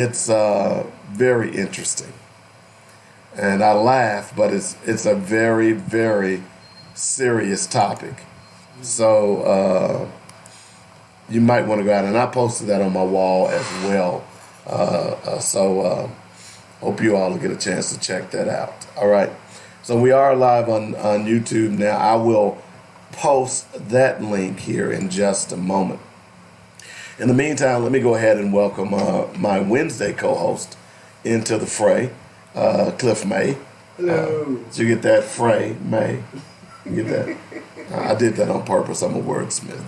It's very interesting, and I laugh, but it's a very very serious topic. So you might want to go out, and I posted that on my wall as well. So hope you all will get a chance to check that out. All right. So we are live on YouTube now. I will post that link here in just a moment. In the meantime, let me go ahead and welcome my Wednesday co-host into the fray, Cliff May. Hello. Did you get that, Fray May? You get that? I did that on purpose. I'm a wordsmith.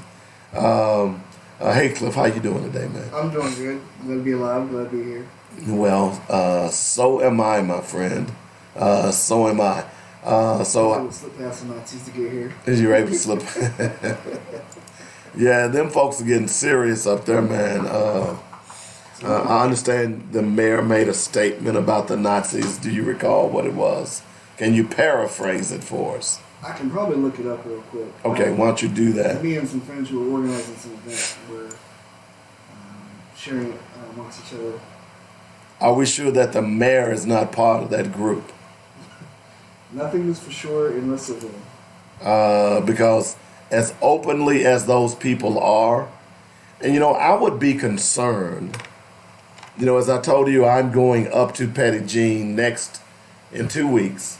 Hey, Cliff, how you doing today, man? I'm doing good. Glad to be alive. Glad to be here. Well, so am I, my friend. So am I. I would slip past the Nazis to get here. Is you able to slip? Yeah, them folks are getting serious up there, man. I understand the mayor made a statement about the Nazis. Do you recall what it was? Can you paraphrase it for us? I can probably look it up real quick. Okay, why don't you do that? Me and some friends who were organizing some events were sharing it amongst each other. Are we sure that the mayor is not part of that group? Nothing is for sure unless it will. Because as openly as those people are, and I would be concerned. As I told you, I'm going up to Petit Jean next in 2 weeks.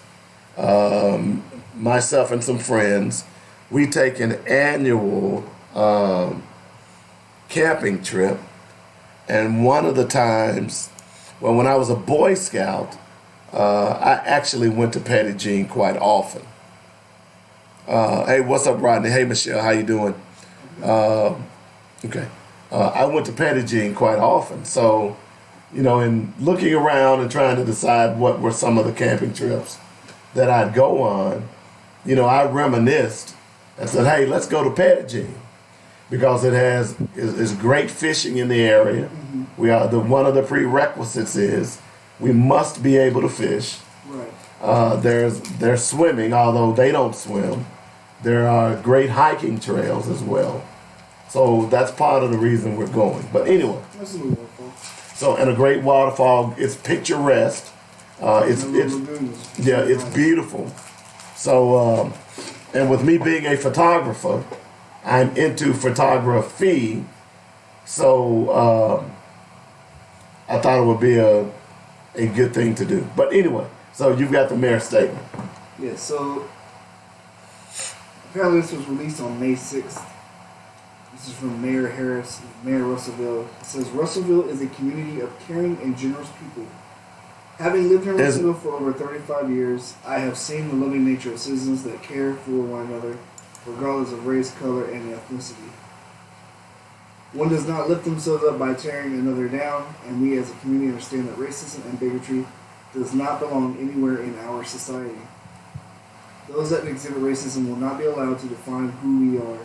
Myself and some friends, we take an annual camping trip, and one of the times, well, when I was a Boy Scout, I actually went to Petit Jean quite often. Hey, what's up, Rodney? Hey, Michelle, how you doing? Okay. I went to Petit Jean quite often. So, in looking around and trying to decide what were some of the camping trips that I'd go on, I reminisced and said, hey, let's go to Petit Jean because is great fishing in the area. Mm-hmm. One of the prerequisites is we must be able to fish. Right. There's swimming, although they don't swim. There are great hiking trails as well. So that's part of the reason we're going. But anyway. That's a little waterfall. So, and a great waterfall. It's picturesque. It's beautiful. So, and with me being a photographer, I'm into photography. So, I thought it would be a good thing to do. But anyway, so you've got the mayor's statement. Yeah, so apparently this was released on May 6th. This is from Mayor Harris, Mayor Russellville. It says, Russellville is a community of caring and generous people. Having lived in Russellville for over 35 years, I have seen the loving nature of citizens that care for one another, regardless of race, color, and ethnicity. One does not lift themselves up by tearing another down, and we as a community understand that racism and bigotry does not belong anywhere in our society. Those that exhibit racism will not be allowed to define who we are.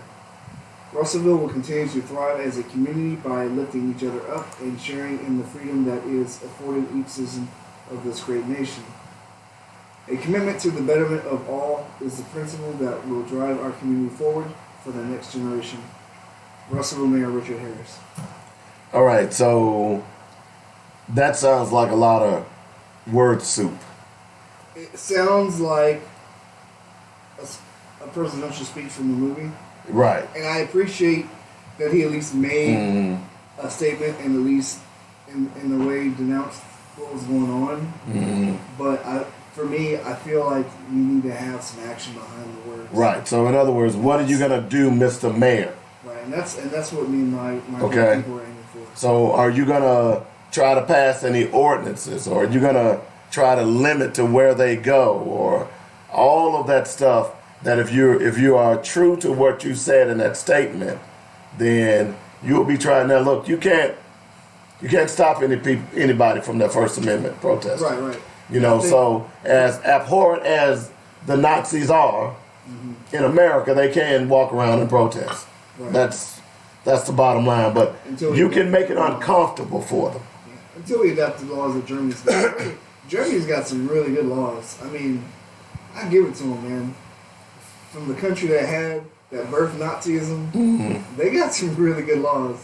Russellville will continue to thrive as a community by lifting each other up and sharing in the freedom that is afforded each citizen of this great nation. A commitment to the betterment of all is the principle that will drive our community forward for the next generation. Russellville Mayor Richard Harris. All right, so that sounds like a lot of word soup. It sounds like a presidential speech from the movie. Right. And I appreciate that he at least made a statement and at least in the way denounced what was going on. Mm-hmm. But for me, I feel like we need to have some action behind the words. Right. So in other words, what are you going to do, Mr. Mayor? Right, and that's what me and my okay. people are aiming for. So are you going to try to pass any ordinances, or are you going to try to limit to where they go, or all of that stuff? That if you are true to what you said in that statement, then you'll be trying. Now, look, you can't stop anybody from their First Amendment protest. Right. So as abhorrent as the Nazis are in America, they can walk around and protest. Right. That's the bottom line. But you can make it uncomfortable for them. Yeah. Until we adapt the laws that Germany's got. Germany's got some really good laws. I mean, I give it to them, man. From the country that birthed Nazism, they got some really good laws.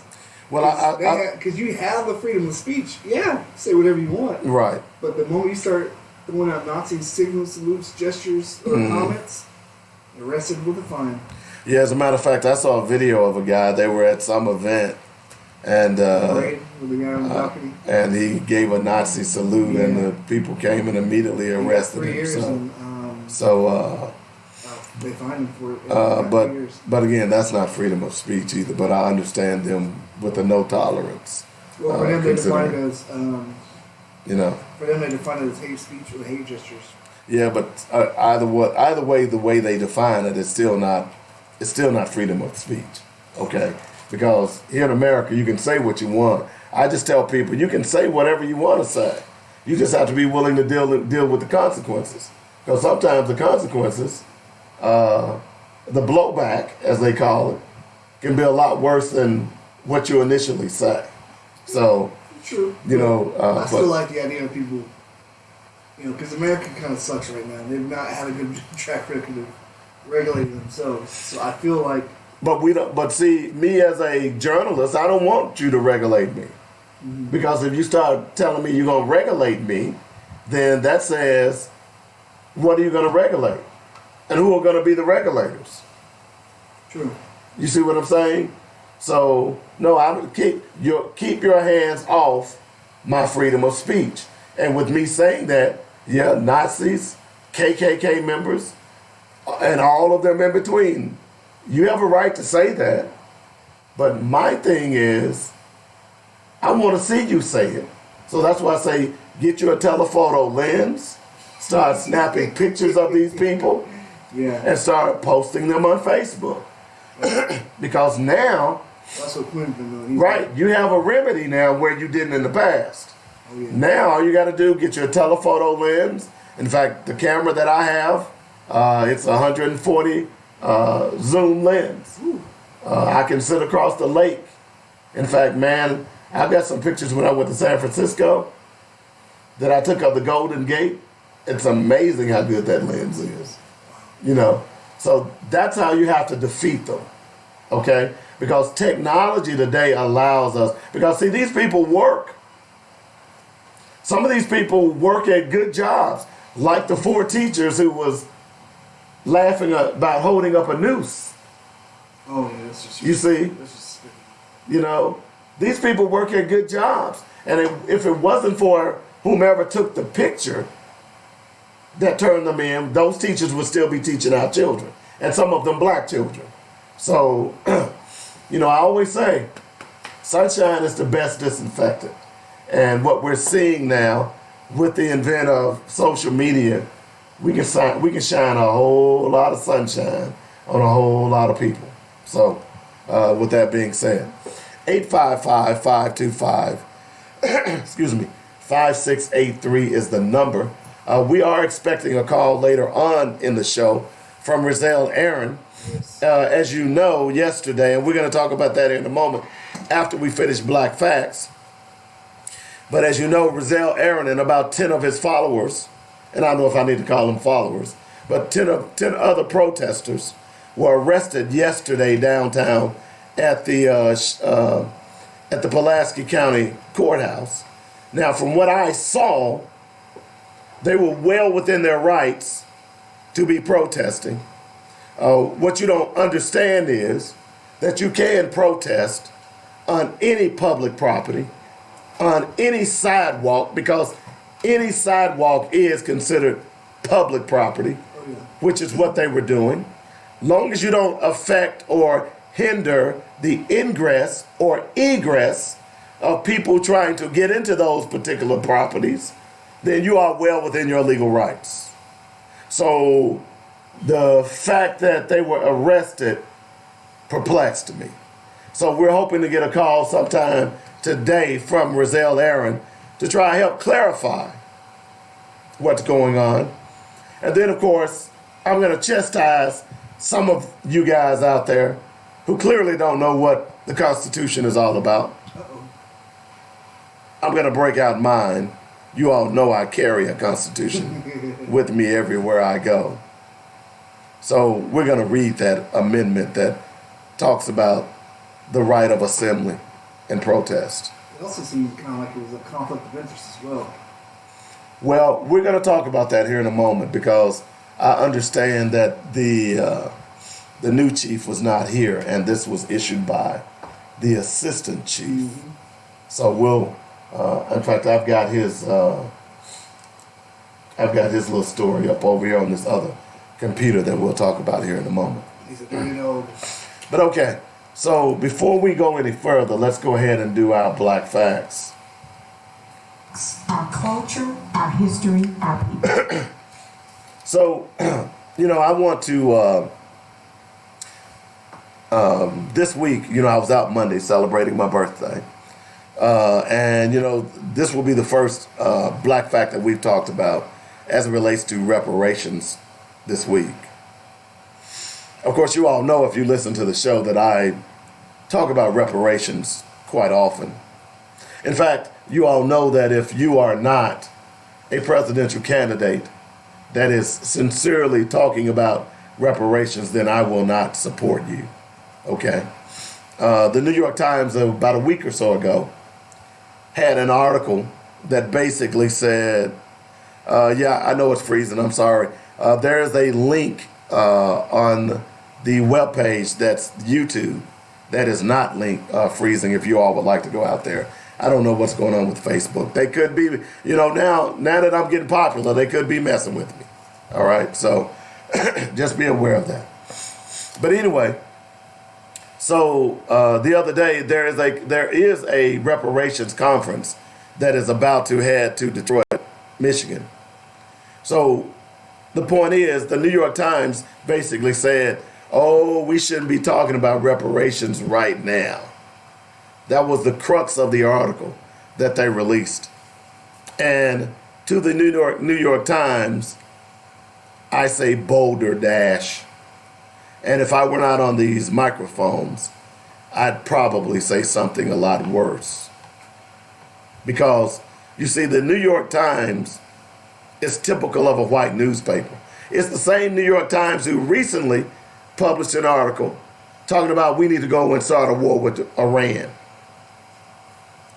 Well, because you have the freedom of speech. Yeah, say whatever you want. right. But the moment you start throwing out Nazi signals, salutes, gestures, or comments, you're arrested with a fine. Yeah, as a matter of fact, I saw a video of a guy. They were at some event, and Parade with the guy on the balcony. and he gave a Nazi salute, and the people came and immediately He got arrested 3 him. years So, and, so they fined him for it. He got 3 years. but again, that's not freedom of speech either. But I understand them with the no tolerance. Well, for them, they define it considering, as for them, they define it as hate speech or hate gestures. yeah, but either way, the way they define it is still not. It's still not freedom of speech. Okay, because here in America, you can say what you want. I just tell people you can say whatever you want to say. You just have to be willing to deal with the consequences. Because sometimes the consequences, the blowback, as they call it, can be a lot worse than what you initially say. So, True. I still like the idea of people, because America kind of sucks right now. They've not had a good track record of regulating themselves. So I feel like. but we don't. But see, me as a journalist, I don't want you to regulate me, because if you start telling me you're gonna regulate me, then that says, what are you gonna regulate, and who are gonna be the regulators? True. You see what I'm saying? So no, I would keep your hands off my freedom of speech. And with me saying that, yeah, Nazis, KKK members, and all of them in between, you have a right to say that. But my thing is, I want to see you say it. So that's why I say, get you a telephoto lens, start snapping pictures of these people, and start posting them on Facebook. Because now, that's what Clinton's been doing. right, you have a remedy now where you didn't in the past. Oh, yeah. Now all you got to do, get your telephoto lens. In fact, the camera that I have, it's 140 zoom lens. I can sit across the lake. In fact, man, I've got some pictures when I went to San Francisco that I took of the Golden Gate. It's amazing how good that lens is. So that's how you have to defeat them, okay? Because technology today allows us, because see, these people work. Some of these people work at good jobs, like the 4 teachers who was laughing about holding up a noose. Oh, yeah, that's just. You see? That's just. These people work at good jobs. And if it wasn't for whomever took the picture that turned them in, those teachers would still be teaching our children, and some of them black children. So, I always say, sunshine is the best disinfectant. And what we're seeing now with the advent of social media, we can shine a whole lot of sunshine on a whole lot of people. So, with that being said, 855-525, excuse me, 5683 is the number. We are expecting a call later on in the show from Rizal Aaron, as you know, yesterday, and we're going to talk about that in a moment after we finish Black Facts. But as you know, Rizal Aaron and about 10 of his followers, and I don't know if I need to call them followers, but 10 other protesters were arrested yesterday downtown at the Pulaski County Courthouse. Now, from what I saw, they were well within their rights to be protesting. What you don't understand is that you can protest on any public property, on any sidewalk, because any sidewalk is considered public property, which is what they were doing. Long as you don't affect or hinder the ingress or egress of people trying to get into those particular properties, then you are well within your legal rights. So the fact that they were arrested perplexed me. So we're hoping to get a call sometime today from Rizal Aaron to try to help clarify what's going on. And then, of course, I'm going to chastise some of you guys out there who clearly don't know what the Constitution is all about. I'm going to break out mine. You all know I carry a Constitution with me everywhere I go. So we're going to read that amendment that talks about the right of assembly. and protest. It also seemed kind of like it was a conflict of interest as well. Well, we're going to talk about that here in a moment because I understand that the new chief was not here, and this was issued by the assistant chief. Mm-hmm. So we'll, in fact, I've got his little story up over here on this other computer that we'll talk about here in a moment. He's a pretty old. But okay, so before we go any further, let's go ahead and do our black facts. Our culture, our history, our people. So, I want to, this week, I was out Monday celebrating my birthday. And, this will be the first black fact that we've talked about as it relates to reparations this week. Of course, you all know if you listen to the show that I talk about reparations quite often. In fact, you all know that if you are not a presidential candidate that is sincerely talking about reparations, then I will not support you. Okay? The New York Times, about a week or so ago, had an article that basically said, yeah, I know it's freezing, I'm sorry. There is a link on the webpage that's YouTube that is not freezing if you all would like to go out there. I don't know what's going on with Facebook. They could be, now that I'm getting popular, they could be messing with me. All right, so just be aware of that. But anyway, so the other day there is a reparations conference that is about to head to Detroit, Michigan. So the point is, the New York Times basically said, "Oh, we shouldn't be talking about reparations right now." That was the crux of the article that they released. And to the New York Times, I say Boulder Dash. And if I were not on these microphones, I'd probably say something a lot worse. Because, you see, the New York Times is typical of a white newspaper. It's the same New York Times who recently published an article talking about we need to go and start a war with Iran.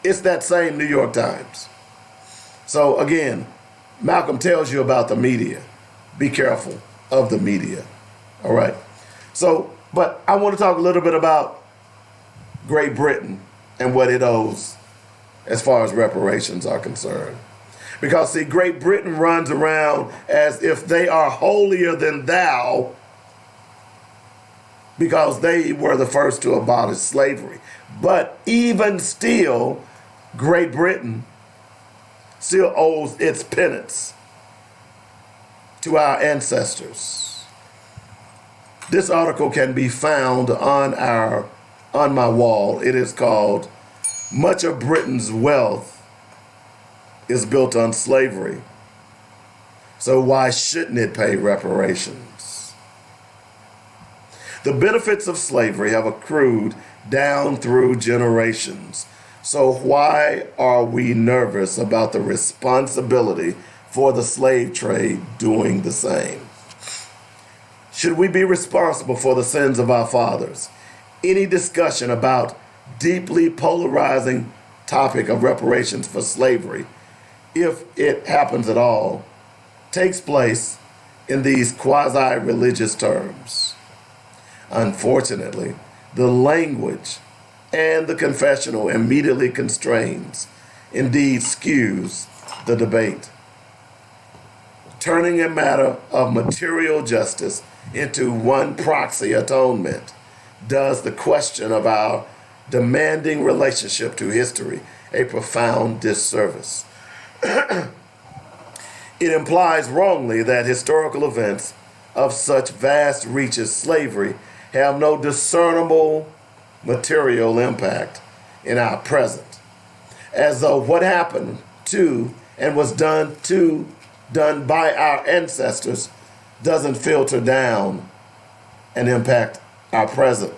It's that same New York Times. So again, Malcolm tells you about the media. Be careful of the media. All right. So, but I want to talk a little bit about Great Britain and what it owes as far as reparations are concerned. Because, see, Great Britain runs around as if they are holier than thou because they were the first to abolish slavery. But even still, Great Britain still owes its penance to our ancestors. This article can be found on my wall. It is called "Much of Britain's Wealth is Built on Slavery. So why shouldn't it pay reparations?" The benefits of slavery have accrued down through generations. So why are we nervous about the responsibility for the slave trade doing the same? Should we be responsible for the sins of our fathers? Any discussion about deeply polarizing topic of reparations for slavery, if it happens at all, takes place in these quasi-religious terms. Unfortunately, the language and the confessional immediately constrains, indeed skews, the debate, turning a matter of material justice into one proxy atonement does the question of our demanding relationship to history a profound disservice. It implies wrongly that historical events of such vast reach as slavery have no discernible material impact in our present, as though what happened to and was done by our ancestors doesn't filter down and impact our present.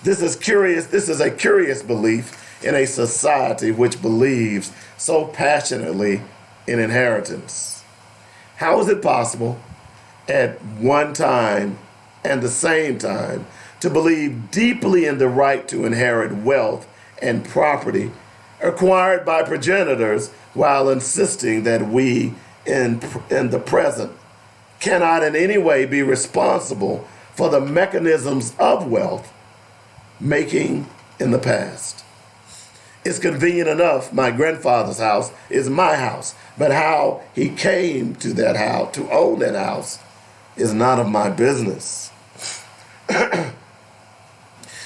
This is curious. This is a curious belief in a society which believes so passionately in inheritance. How is it possible at one time and the same time to believe deeply in the right to inherit wealth and property acquired by progenitors, while insisting that we in the present cannot in any way be responsible for the mechanisms of wealth making in the past. It's convenient enough my grandfather's house is my house, but how he came to that house, to own that house, is none of my business.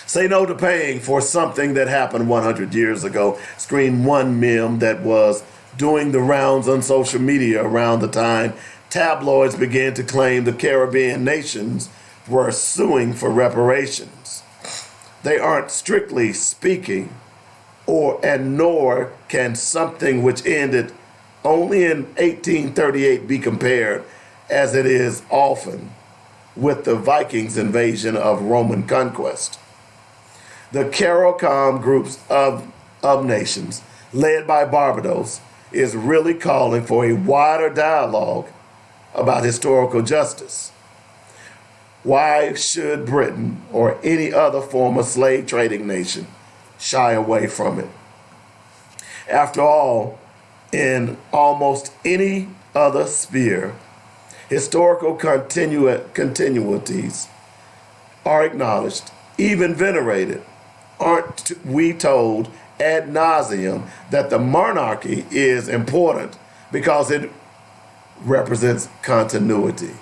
Say no to paying for something that happened 100 years ago. Screen one meme that was doing the rounds on social media around the time tabloids began to claim the Caribbean nations were suing for reparations. They aren't strictly speaking, nor can something which ended only in 1838 be compared, as it is often, with the Vikings' invasion of Roman conquest. The CARICOM groups of nations, led by Barbados, is really calling for a wider dialogue about historical justice. Why should Britain or any other former slave trading nation shy away from it? After all, in almost any other sphere, historical continuities are acknowledged, even venerated. Aren't we told ad nauseum that the monarchy is important because it represents continuity?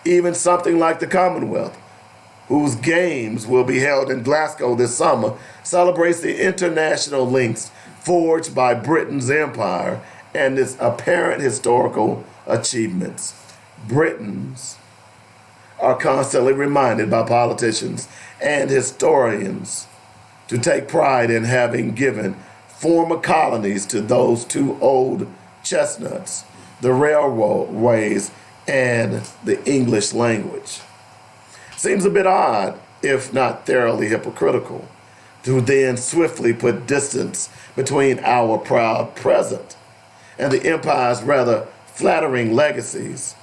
Even something like the Commonwealth, whose games will be held in Glasgow this summer, celebrates the international links forged by Britain's empire and its apparent historical achievements. Britons are constantly reminded by politicians and historians to take pride in having given former colonies to those two old chestnuts, the railways and the English language. Seems a bit odd, if not thoroughly hypocritical, to then swiftly put distance between our proud present and the empire's rather flattering legacies,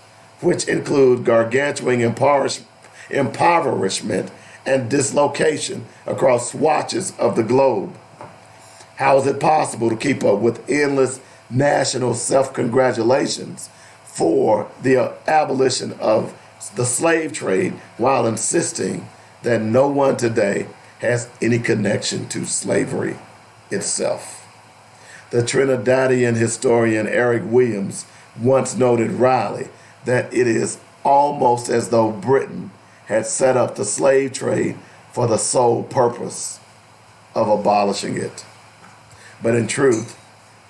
which include gargantuan impoverishment and dislocation across swatches of the globe. How is it possible to keep up with endless national self-congratulations for the abolition of the slave trade while insisting that no one today has any connection to slavery itself? The Trinidadian historian Eric Williams once noted wryly that it is almost as though Britain had set up the slave trade for the sole purpose of abolishing it. But in truth,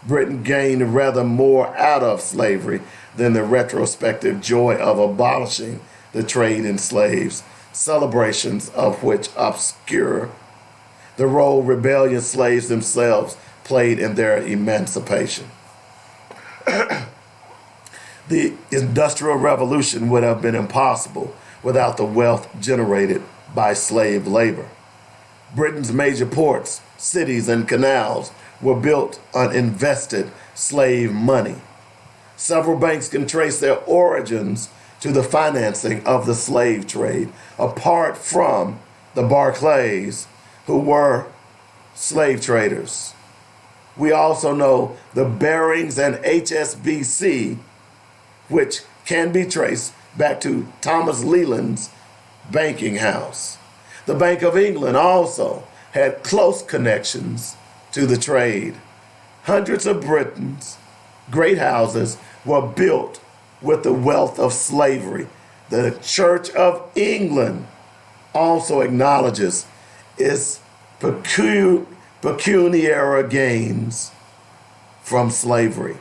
Britain gained rather more out of slavery than the retrospective joy of abolishing the trade in slaves, celebrations of which obscure the role rebellious slaves themselves played in their emancipation. The Industrial Revolution would have been impossible without the wealth generated by slave labor. Britain's major ports, cities, and canals were built on invested slave money. Several banks can trace their origins to the financing of the slave trade, apart from the Barclays, who were slave traders. We also know the Barings and HSBC, which can be traced back to Thomas Leland's banking house. The Bank of England also had close connections to the trade. Hundreds of Britain's great houses were built with the wealth of slavery. The Church of England also acknowledges its pecuniary gains from slavery.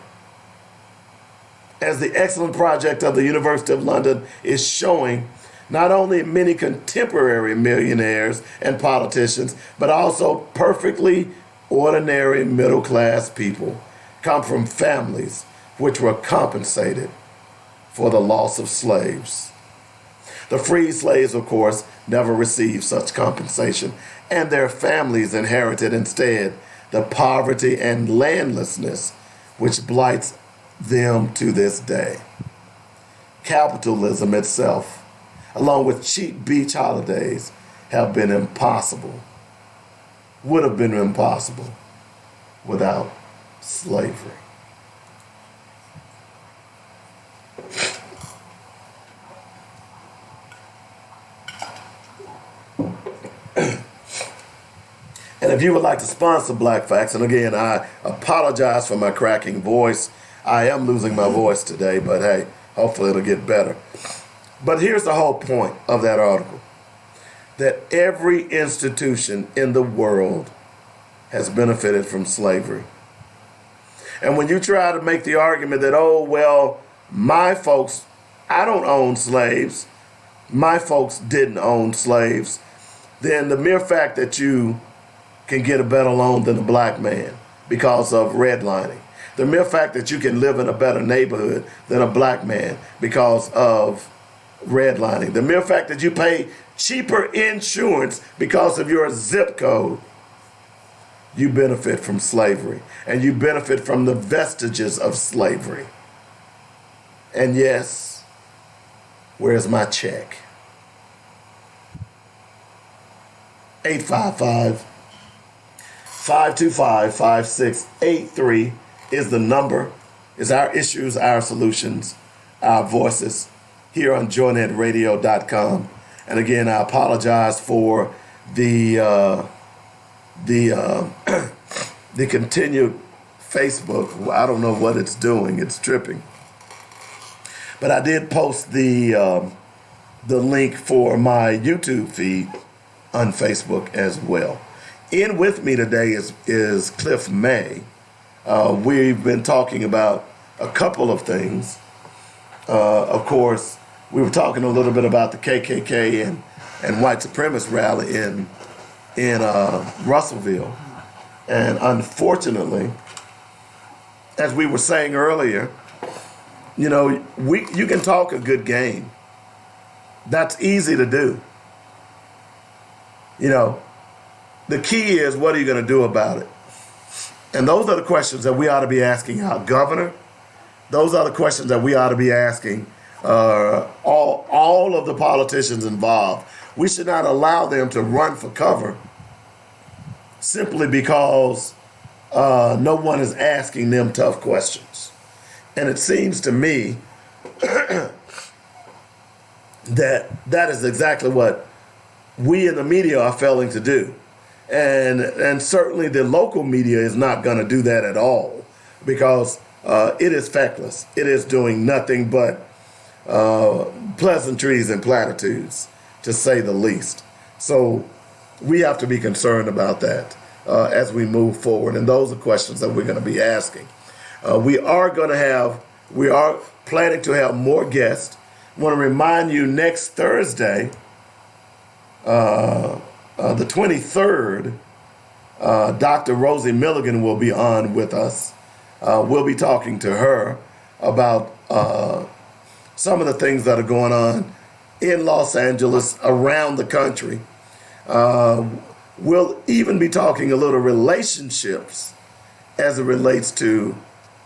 As the excellent project of the University of London is showing, not only many contemporary millionaires and politicians, but also perfectly ordinary middle-class people come from families which were compensated for the loss of slaves. The freed slaves, of course, never received such compensation, and their families inherited instead the poverty and landlessness which blights them to this day. Capitalism itself, along with cheap beach holidays, have been impossible would have been impossible without slavery. And if you would like to sponsor Black Facts, and again, I apologize for my cracking voice. I am losing my voice today, but hey, hopefully it'll get better. But here's the whole point of that article, that every institution in the world has benefited from slavery. And when you try to make the argument that, oh, well, my folks, I don't own slaves, my folks didn't own slaves, then the mere fact that you can get a better loan than a black man because of redlining, the mere fact that you can live in a better neighborhood than a black man because of redlining, the mere fact that you pay cheaper insurance because of your zip code, you benefit from slavery, and you benefit from the vestiges of slavery. And yes, where's my check? 855-525-5683 is the number, is our issues, our solutions, our voices here on joynetradio.com. And again, I apologize for the continued Facebook. I don't know what it's doing. It's tripping. But I did post the link for my YouTube feed on Facebook as well. In with me today is Cliff May. We've been talking about a couple of things. Of course, we were talking a little bit about the KKK and white supremacist rally in Russellville. And unfortunately, as we were saying earlier, you know, you can talk a good game. That's easy to do. You know, the key is, what are you going to do about it? And those are the questions that we ought to be asking our governor. Those are the questions that we ought to be asking all of the politicians involved. We should not allow them to run for cover simply because no one is asking them tough questions. And it seems to me that is exactly what we in the media are failing to do. And certainly the local media is not going to do that at all, because it is feckless. It is doing nothing but pleasantries and platitudes, to say the least. So we have to be concerned about that as we move forward. And those are questions that we're going to be asking. We are planning to have more guests. I want to remind you, next Thursday, the 23rd, Dr. Rosie Milligan will be on with us. We'll be talking to her about some of the things that are going on in Los Angeles, around the country. We'll even be talking a little relationships as it relates to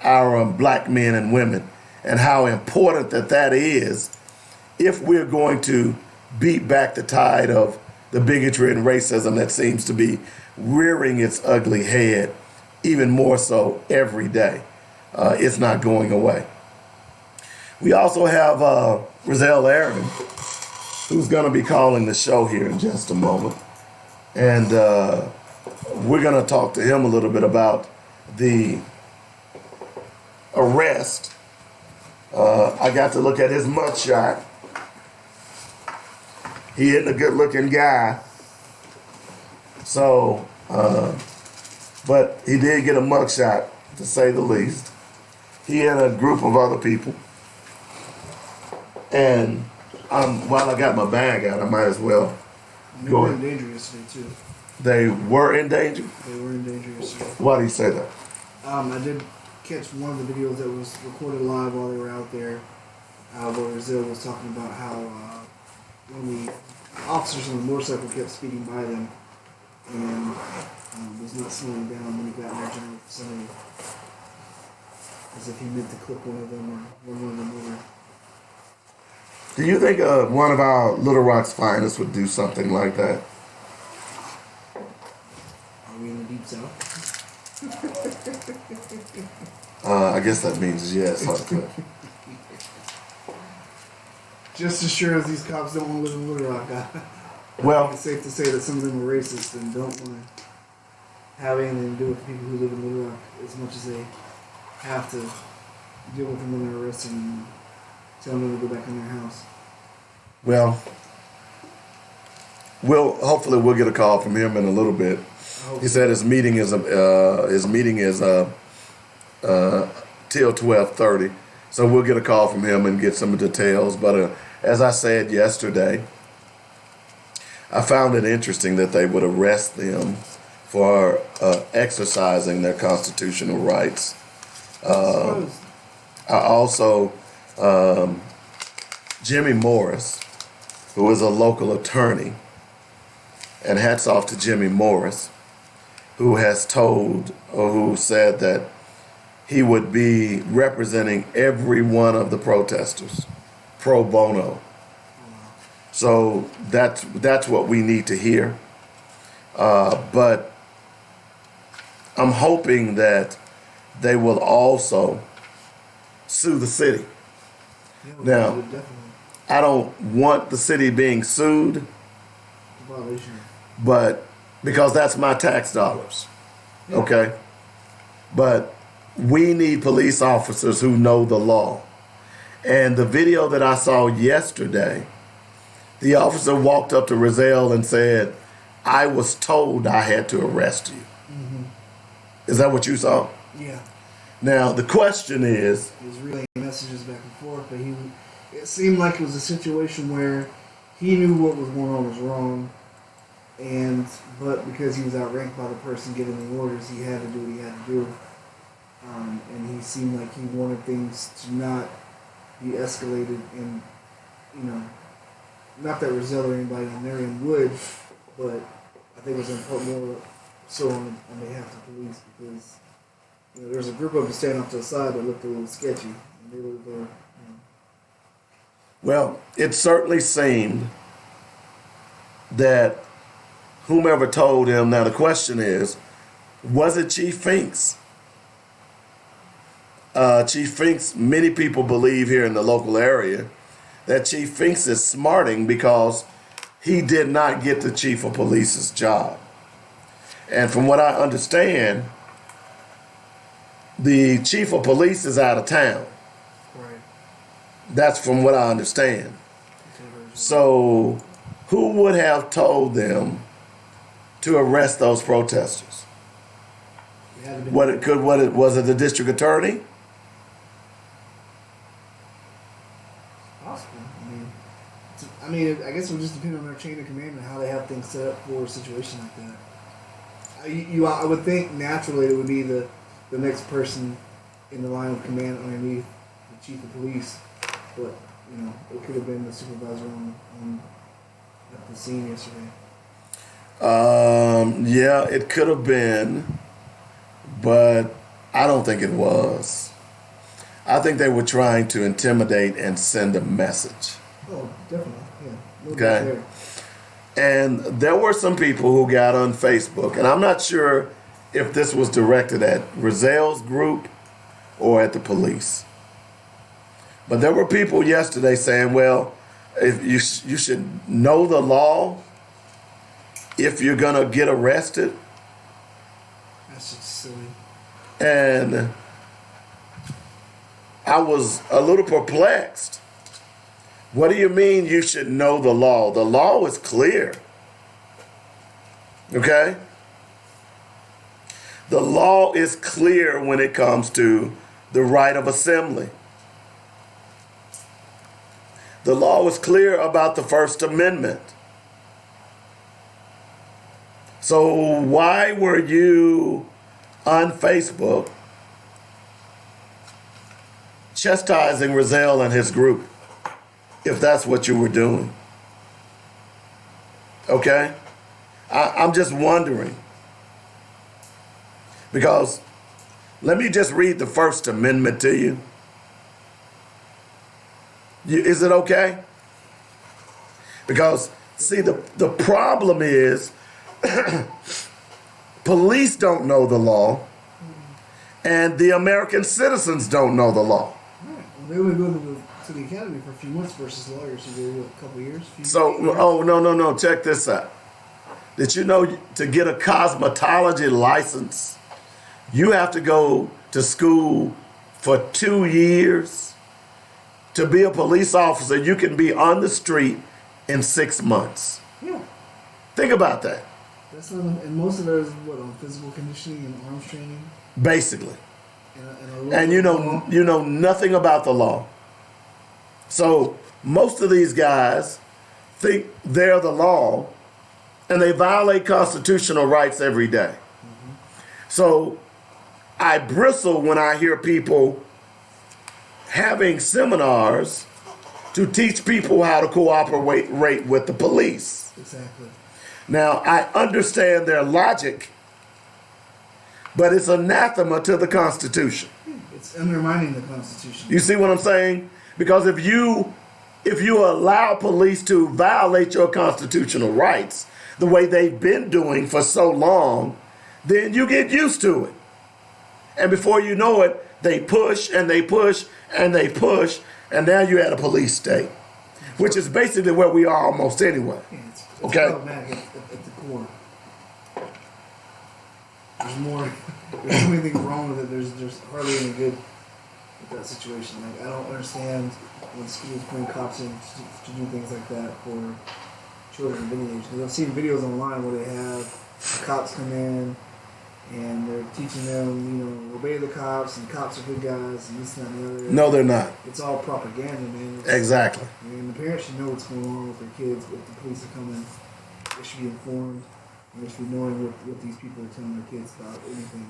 our black men and women, and how important that is if we're going to beat back the tide of the bigotry and racism that seems to be rearing its ugly head even more so every day. It's not going away. We also have Rizal Aragon, who's going to be calling the show here in just a moment. And we're going to talk to him a little bit about the arrest. I got to look at his mugshot. He isn't a good-looking guy. So, but he did get a mugshot, to say the least. He and a group of other people. And while I got my bag out, I might as well They go were in ahead. danger yesterday, too. They were in danger? They were in danger yesterday. Why do you say that? I did catch one of the videos that was recorded live while they were out there, where Brazil was talking about how when the officers on the motorcycle kept speeding by them and was not slowing down when he got in their general vicinity, as if he meant to clip one of them or run one of them over. Do you think one of our Little Rock's finest would do something like that? I south. I guess that means yes, Sutcliffe. Just as sure as these cops don't want to live in Little Rock, Well, it's safe to say that some of them are racist and don't want to have anything to do with the people who live in Little Rock as much as they have to deal with them when they're arrested and tell them to go back in their house. well, hopefully we'll get a call from him in a little bit. He said his meeting is till 12:30, so we'll get a call from him and get some details. But as I said yesterday, I found it interesting that they would arrest them for exercising their constitutional rights. Suppose. I also, Jimmy Morris, who is a local attorney, and hats off to Jimmy Morris, who has told or who said that he would be representing every one of the protesters pro bono. So that's what we need to hear. But I'm hoping that they will also sue the city. Yeah, Now, definitely. I don't want the city being sued, It's a violation. but because that's my tax dollars. Okay? But we need police officers who know the law. And the video that I saw yesterday, the officer walked up to Rizal and said, "I was told I had to arrest you." Mm-hmm. Is that what you saw? Yeah. Now, the question is, He was relaying messages back and forth, but it seemed like it was a situation where he knew what was going on was wrong, but because he was outranked by the person giving the orders, he had to do what he had to do. And he seemed like he wanted things to not be escalated, and not that Rizal or anybody on their end would, but I think it was important more so on behalf of the police, because there's a group of them standing off to the side that looked a little sketchy, and they were there. well, it certainly seemed that whomever told him, now the question is, was it Chief Finks? Chief Finks, many people believe here in the local area that Chief Finks is smarting because he did not get the chief of police's job. And from what I understand, the chief of police is out of town. Right. That's from what I understand. So who would have told them to arrest those protesters? It had to be Was it the district attorney? possible. I mean, I guess it would just depend on their chain of command and how they have things set up for a situation like that. I would think naturally it would be the next person in the line of command underneath the chief of police, but it could have been the supervisor at the scene yesterday. Yeah, it could have been, but I don't think it was. I think they were trying to intimidate and send a message. Oh, definitely, yeah. No doubt Okay. there. And there were some people who got on Facebook, and I'm not sure if this was directed at Rizal's group or at the police. But there were people yesterday saying, well, if you should know the law if you're going to get arrested. That's just silly. And I was a little perplexed. What do you mean you should know the law? The law is clear. Okay? The law is clear when it comes to the right of assembly. The law is clear about the First Amendment. So why were you on Facebook chastising Rizal and his group if that's what you were doing? Okay? I'm just wondering. Because let me just read the First Amendment to you. Is it okay? Because, see, the problem is police don't know the law, and the American citizens don't know the law. Right. Well, they only go to the academy for a few months versus lawyers who go a couple years. So, no. Check this out. Did you know to get a cosmetology license, you have to go to school for 2 years? To be a police officer, you can be on the street in 6 months. Yeah. Think about that. That's not, and most of it is what, on physical conditioning and arms training. Basically. And You know nothing about the law. So most of these guys think they're the law, and they violate constitutional rights every day. So I bristle when I hear people having seminars to teach people how to cooperate with the police. Exactly. Now, I understand their logic, but it's anathema to the Constitution. It's undermining the Constitution. You see what I'm saying? Because if you allow police to violate your constitutional rights the way they've been doing for so long, then you get used to it. And before you know it, they push and they push and they push, and now you're at a police state, which is basically where we are almost anyway. Yeah, it's Okay. problematic at the core. There's so many things wrong with it. There's hardly any good with that situation. Like, I don't understand when schools bring cops in to do things like that for children of any age. Because I've seen videos online where they have cops come in and they're teaching them, obey the cops, and cops are good guys, and this and that and the other. No, they're not. It's all propaganda, man. Exactly. And the parents should know what's going on with their kids. If the police are coming, they should be informed. And they should be knowing what these people are telling their kids about anything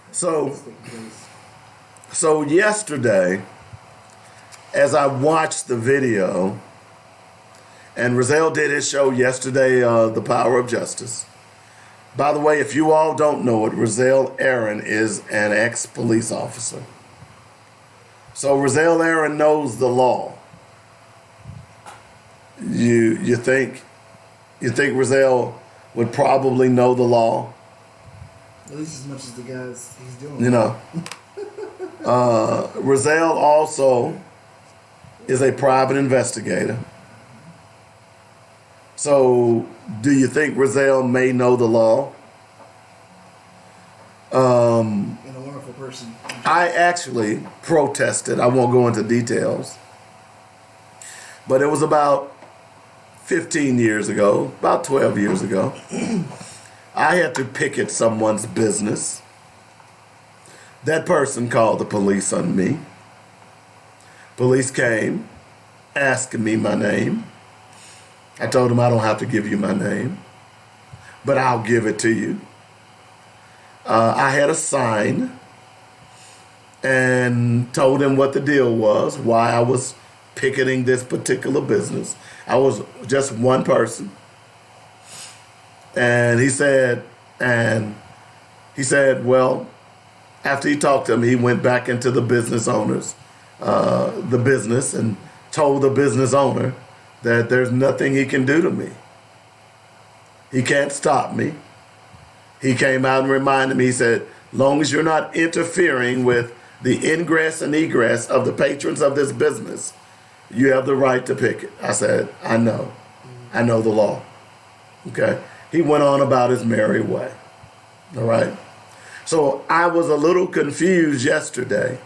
that's taking place. So yesterday, as I watched the video, and Rozelle did his show yesterday, The Power of Justice. By the way, if you all don't know it, Rozelle Aaron is an ex-police officer. So Rozelle Aaron knows the law. You think Rozelle would probably know the law? At least as much as the guys he's doing. Rozelle also is a private investigator. So, do you think Rozelle may know the law? And a wonderful person. I actually protested. I won't go into details. But it was about 15 years ago, about 12 years ago. I had to picket someone's business. That person called the police on me. Police came, asking me my name. I told him I don't have to give you my name, but I'll give it to you. I had a sign and told him what the deal was, why I was picketing this particular business. I was just one person. And he said, well, after he talked to me, he went back into the business owners, the business, and told the business owner that there's nothing he can do to me. He can't stop me. He came out and reminded me, he said, long as you're not interfering with the ingress and egress of the patrons of this business, you have the right to picket. I said, I know the law. Okay. He went on about his merry way. All right. So I was a little confused yesterday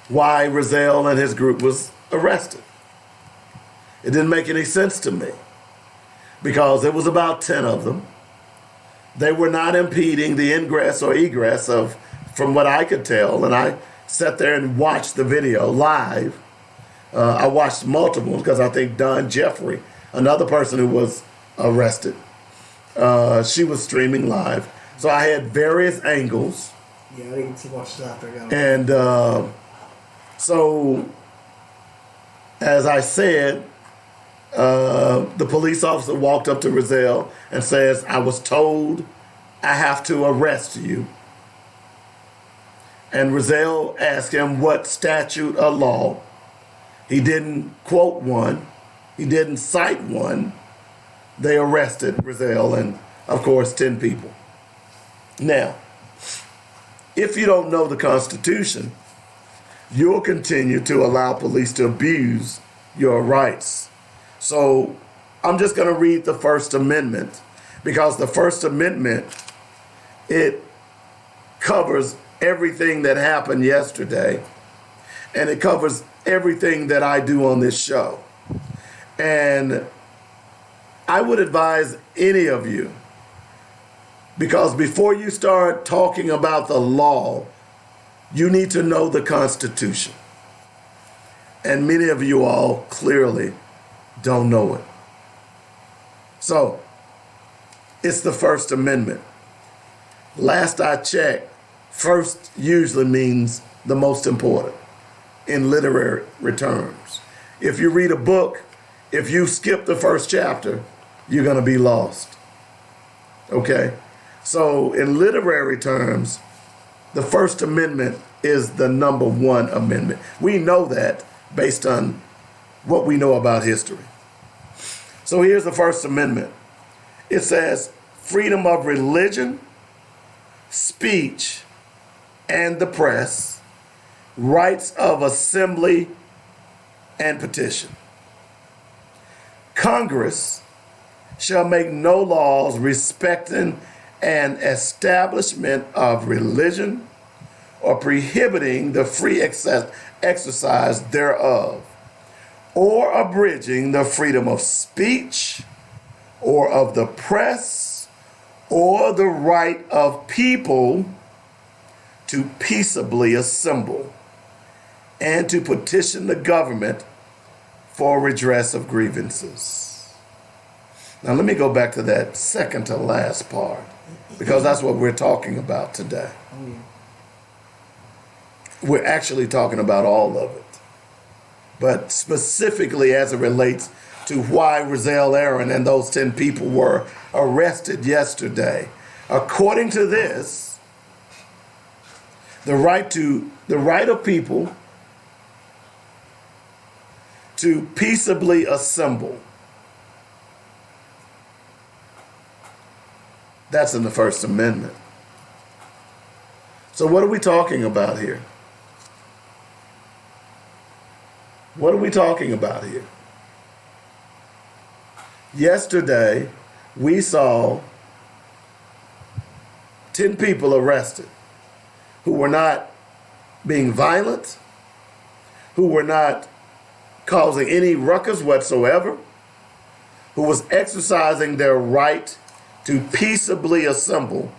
why Rozelle and his group was arrested. It didn't make any sense to me because it was about 10 of them. They were not impeding the ingress or egress from what I could tell, and I sat there and watched the video live. I watched multiple because I think Don Jeffrey, another person who was arrested, she was streaming live. So I had various angles. Yeah, I didn't get to watch that after I got And so, as I said, the police officer walked up to Rozelle and says, I was told I have to arrest you. And Rozelle asked him what statute or law. He didn't quote one. He didn't cite one. They arrested Rozelle and of course, 10 people. Now, if you don't know the Constitution, you'll continue to allow police to abuse your rights. So I'm just going to read the First Amendment, because the First Amendment, it covers everything that happened yesterday, and it covers everything that I do on this show. And I would advise any of you, because before you start talking about the law, you need to know the Constitution. And many of you all clearly don't know it. So, it's the First Amendment. Last I checked, first usually means the most important in literary terms. If you read a book, if you skip the first chapter, you're going to be lost. Okay? So in literary terms, the First Amendment is the number one amendment. We know that based on what we know about history. So here's the First Amendment. It says freedom of religion, speech, and the press, rights of assembly and petition. Congress shall make no laws respecting an establishment of religion or prohibiting the free exercise thereof, or abridging the freedom of speech, or of the press, or the right of people to peaceably assemble and to petition the government for redress of grievances. Now let me go back to that second to last part, because that's what we're talking about today. Oh, yeah. We're actually talking about all of it, but specifically as it relates to why Roselle Aaron and those 10 people were arrested yesterday. According to this, the right of people to peaceably assemble. That's in the First Amendment. So what are we talking about here? What are we talking about here? Yesterday, we saw 10 people arrested who were not being violent, who were not causing any ruckus whatsoever, who was exercising their right to peaceably assemble,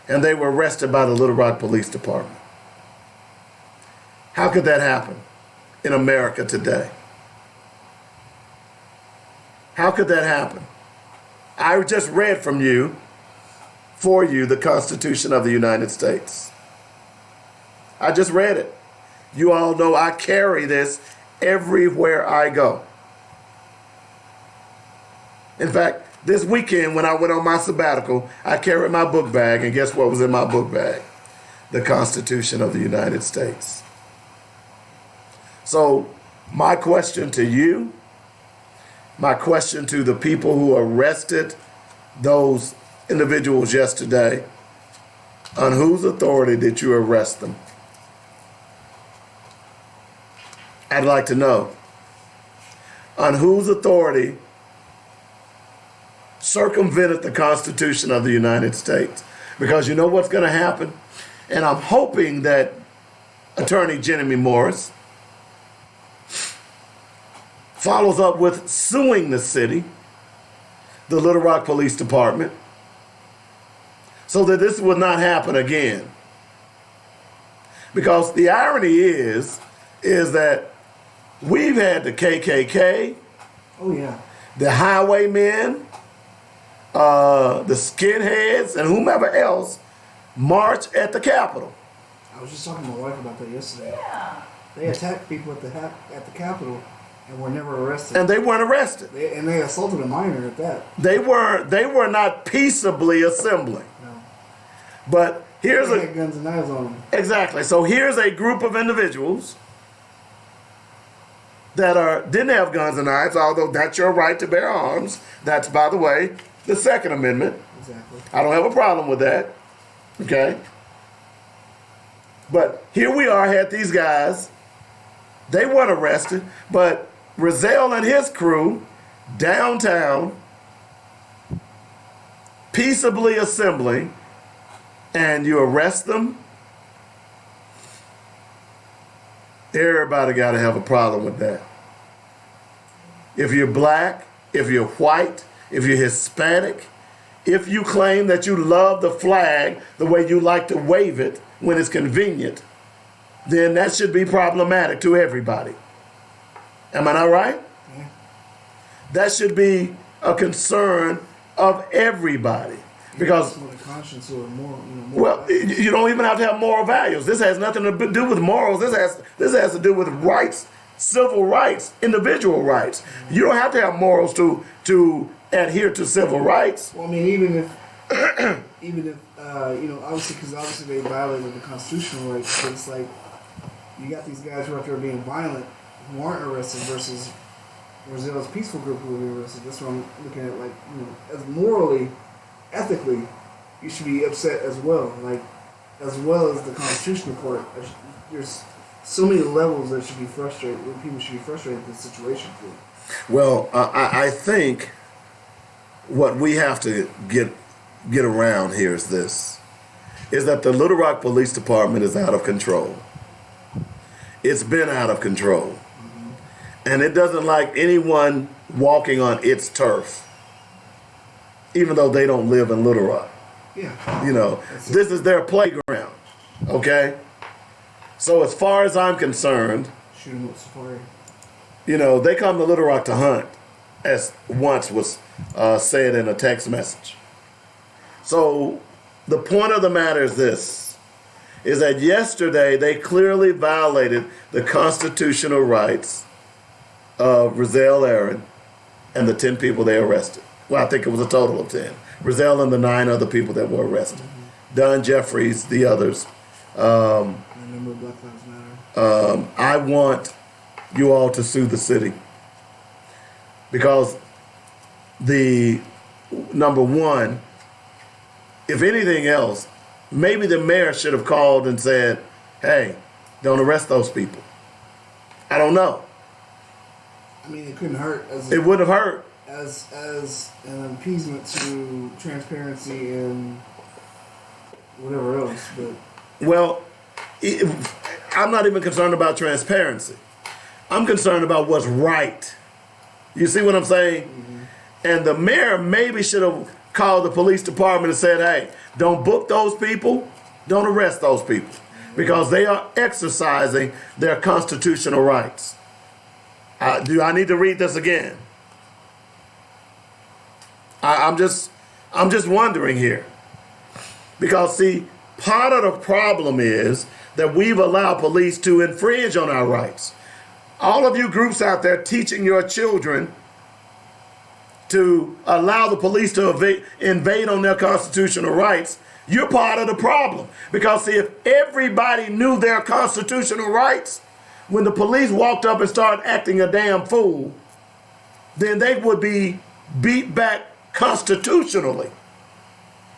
and they were arrested by the Little Rock Police Department. How could that happen in America today? How could that happen? I just read for you the Constitution of the United States. I just read it. You all know I carry this everywhere I go. In fact, this weekend when I went on my sabbatical, I carried my book bag, and guess what was in my book bag? The Constitution of the United States. So my question to you, my question to the people who arrested those individuals yesterday, on whose authority did you arrest them? I'd like to know. On whose authority circumvented the Constitution of the United States? Because you know what's going to happen? And I'm hoping that Attorney Jeremy Morris follows up with suing the city, the Little Rock Police Department, so that this will not happen again. Because the irony is that we've had the KKK, Oh, yeah. the highwaymen, the skinheads, and whomever else march at the Capitol. I was just talking to my wife about that yesterday. Yeah. They attacked people at the Capitol and were never arrested. And they weren't arrested. They assaulted a minor at that. They were not peaceably assembling. No. But here's They had guns and knives on them. exactly. So here's a group of individuals that didn't have guns and knives, although that's your right to bear arms. That's, by the way, the Second Amendment. Exactly. I don't have a problem with that. Okay? But here we are, had these guys. They weren't arrested, but Rizal and his crew downtown peaceably assembling, and you arrest them. Everybody got to have a problem with that. If you're black, if you're white, if you're Hispanic, if you claim that you love the flag the way you like to wave it when it's convenient, then that should be problematic to everybody. Am I not right? Yeah. That should be a concern of everybody. Because, with a conscience or more, well, you don't even have to have moral values. This has nothing to do with morals. This has to do with rights, civil rights, individual rights. You don't have to have morals to adhere to civil rights. Well, I mean, even if obviously they violated the constitutional rights, but it's like you got these guys who are out there being violent who aren't arrested versus Brazil's peaceful group who were arrested. That's what I'm looking at. Like, as morally, ethically, you should be upset as well. Like, as well as the constitutional court. There's so many levels that should be frustrated. People should be frustrated with this situation. Well, I think what we have to get around here is this, is that the Little Rock Police Department is out of control. It's been out of control. Mm-hmm. And it doesn't like anyone walking on its turf, even though they don't live in Little Rock. Yeah. This is their playground, okay? So as far as I'm concerned, shoot 'em with safari. they come to Little Rock to hunt, as once was said in a text message. So the point of the matter is this, is that yesterday they clearly violated the constitutional rights of Rizal Aaron and the 10 people they arrested. Well, I think it was a total of 10. Rizal and the 9 other people that were arrested. Mm-hmm. Don Jeffries, the others. Remember Black Lives Matter. I want you all to sue the city. Because number one, if anything else, maybe the mayor should have called and said, hey, don't arrest those people. I don't know. I mean, it couldn't hurt. It wouldn't have hurt. As an appeasement to transparency and whatever else. But well, I'm not even concerned about transparency. I'm concerned about what's right. You see what I'm saying? Mm-hmm. And the mayor maybe should have called the police department and said, hey, don't book those people, don't arrest those people, because they are exercising their constitutional rights. Do I need to read this again? I'm just wondering here. Because, see, part of the problem is that we've allowed police to infringe on our rights. All of you groups out there teaching your children to allow the police to invade on their constitutional rights, you're part of the problem. Because, see, if everybody knew their constitutional rights, when the police walked up and started acting a damn fool, then they would be beat back constitutionally.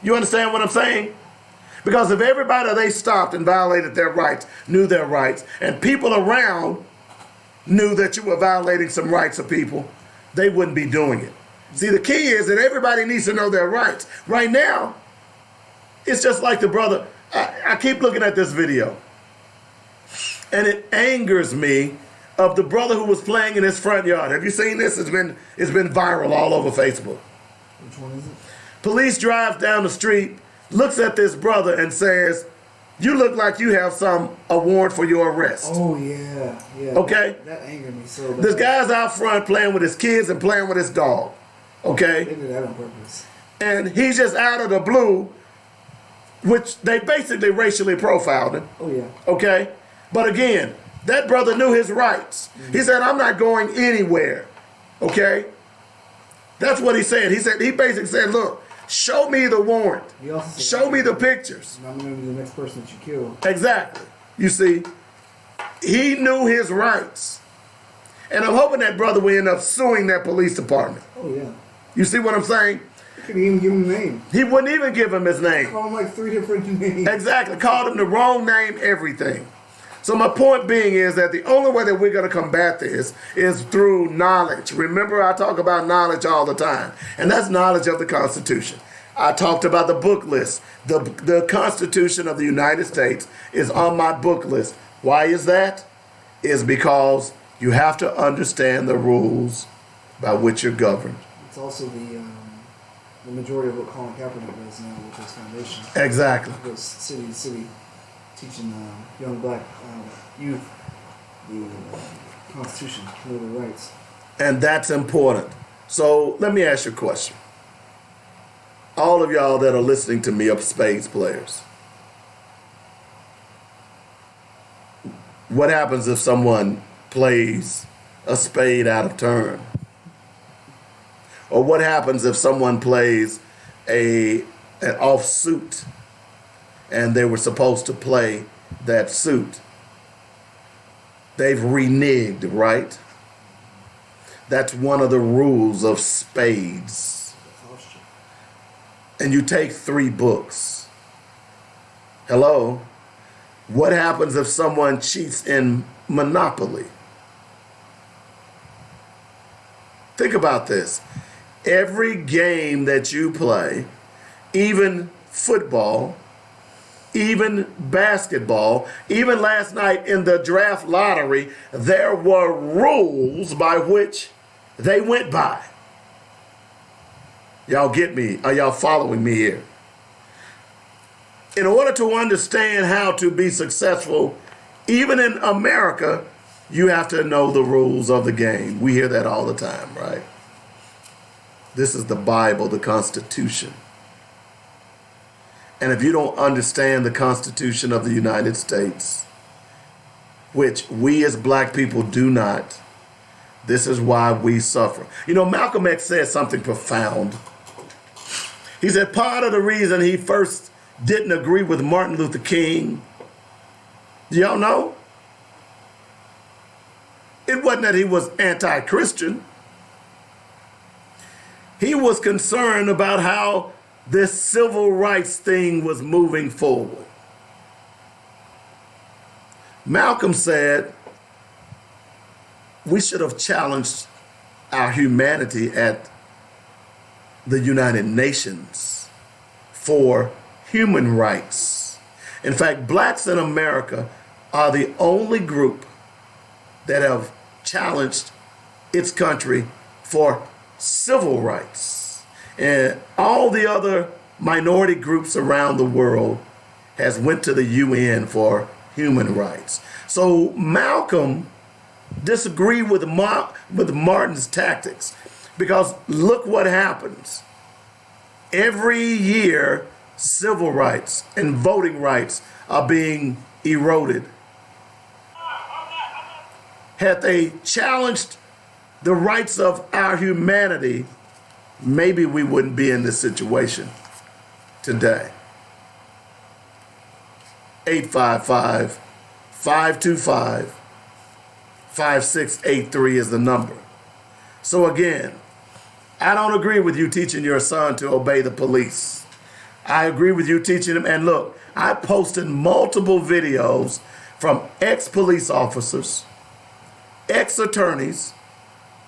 You understand what I'm saying? Because if everybody they stopped and violated their rights, knew their rights, and people around knew that you were violating some rights of people, they wouldn't be doing it. See, the key is that everybody needs to know their rights. Right now, it's just like the brother. I keep looking at this video, and it angers me of the brother who was playing in his front yard. Have you seen this? It's been viral all over Facebook. Which one is it? Police drives down the street, looks at this brother and says, you look like you have a warrant for your arrest. Oh, yeah. Okay? That angered me so bad. This guy's out front playing with his kids and playing with his dog. Okay? They did that on purpose. And he's just out of the blue, which they basically racially profiled him. Oh, yeah. Okay? But again, that brother knew his rights. Mm-hmm. He said, I'm not going anywhere. Okay? That's what he said. He basically said, look, show me the warrant. Show me the pictures. I'm going to be the next person that you kill. Exactly. You see, he knew his rights. And I'm hoping that brother will end up suing that police department. Oh, yeah. You see what I'm saying? Couldn't even give him a name. He wouldn't even give him his name. Called him like 3 different names. Exactly. Called him the wrong name, everything. So my point being is that the only way that we're going to combat this is through knowledge. Remember, I talk about knowledge all the time, and that's knowledge of the Constitution. I talked about the book list. The Constitution of the United States is on my book list. Why is that? Is because you have to understand the rules by which you're governed. It's also the majority of what Colin Kaepernick does now with his foundation. Exactly. He goes city to city teaching young black youth the Constitution, their rights. And that's important. So let me ask you a question. All of y'all that are listening to me are spades players. What happens if someone plays a spade out of turn? Or what happens if someone plays an offsuit and they were supposed to play that suit? They've reneged, right? That's one of the rules of spades. And you take 3 books. Hello? What happens if someone cheats in Monopoly? Think about this. Every game that you play, even football, even basketball, even last night in the draft lottery, there were rules by which they went by. Y'all get me? Are y'all following me here? In order to understand how to be successful, even in America, you have to know the rules of the game. We hear that all the time, right? This is the Bible, the Constitution. And if you don't understand the Constitution of the United States, which we as black people do not, this is why we suffer. You know, Malcolm X said something profound. He said part of the reason he first didn't agree with Martin Luther King, do y'all know? It wasn't that he was anti-Christian. He was concerned about how this civil rights thing was moving forward. Malcolm said we should have challenged our humanity at the United Nations for human rights. In fact, blacks in America are the only group that have challenged its country for civil rights. And all the other minority groups around the world has went to the UN for human rights. So Malcolm disagreed with Martin's tactics, because look what happens. Every year, civil rights and voting rights are being eroded. Had they challenged the rights of our humanity, maybe we wouldn't be in this situation today. 855-525-5683 is the number. So again, I don't agree with you teaching your son to obey the police. I agree with you teaching him. And look, I posted multiple videos from ex-police officers, ex-attorneys,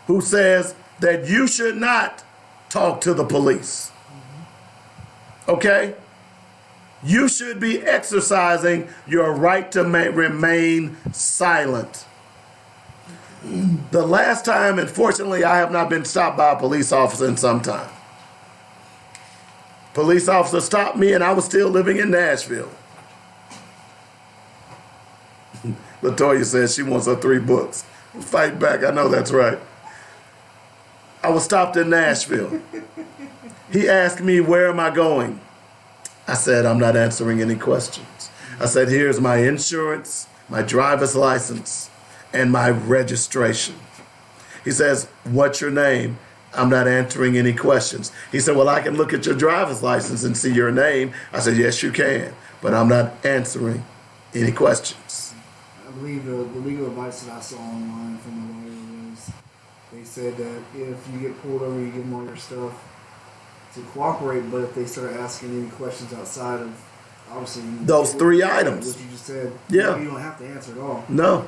who says that you should not talk to the police. Okay? You should be exercising your right to remain silent. The last time, unfortunately, I have not been stopped by a police officer in some time. Police officer stopped me and I was still living in Nashville. Latoya says she wants her 3 books. Fight back, I know that's right. I was stopped in Nashville. He asked me, where am I going? I said, I'm not answering any questions. I said, here's my insurance, my driver's license, and my registration. He says, what's your name? I'm not answering any questions. He said, well, I can look at your driver's license and see your name. I said, yes, you can, but I'm not answering any questions. I believe the legal advice that I saw online from the lawyer was, they said that if you get pulled over, you give them all your stuff, to cooperate, but if they start asking any questions outside of, obviously, Those three items. what you just said, Yeah. you don't have to answer at all. No.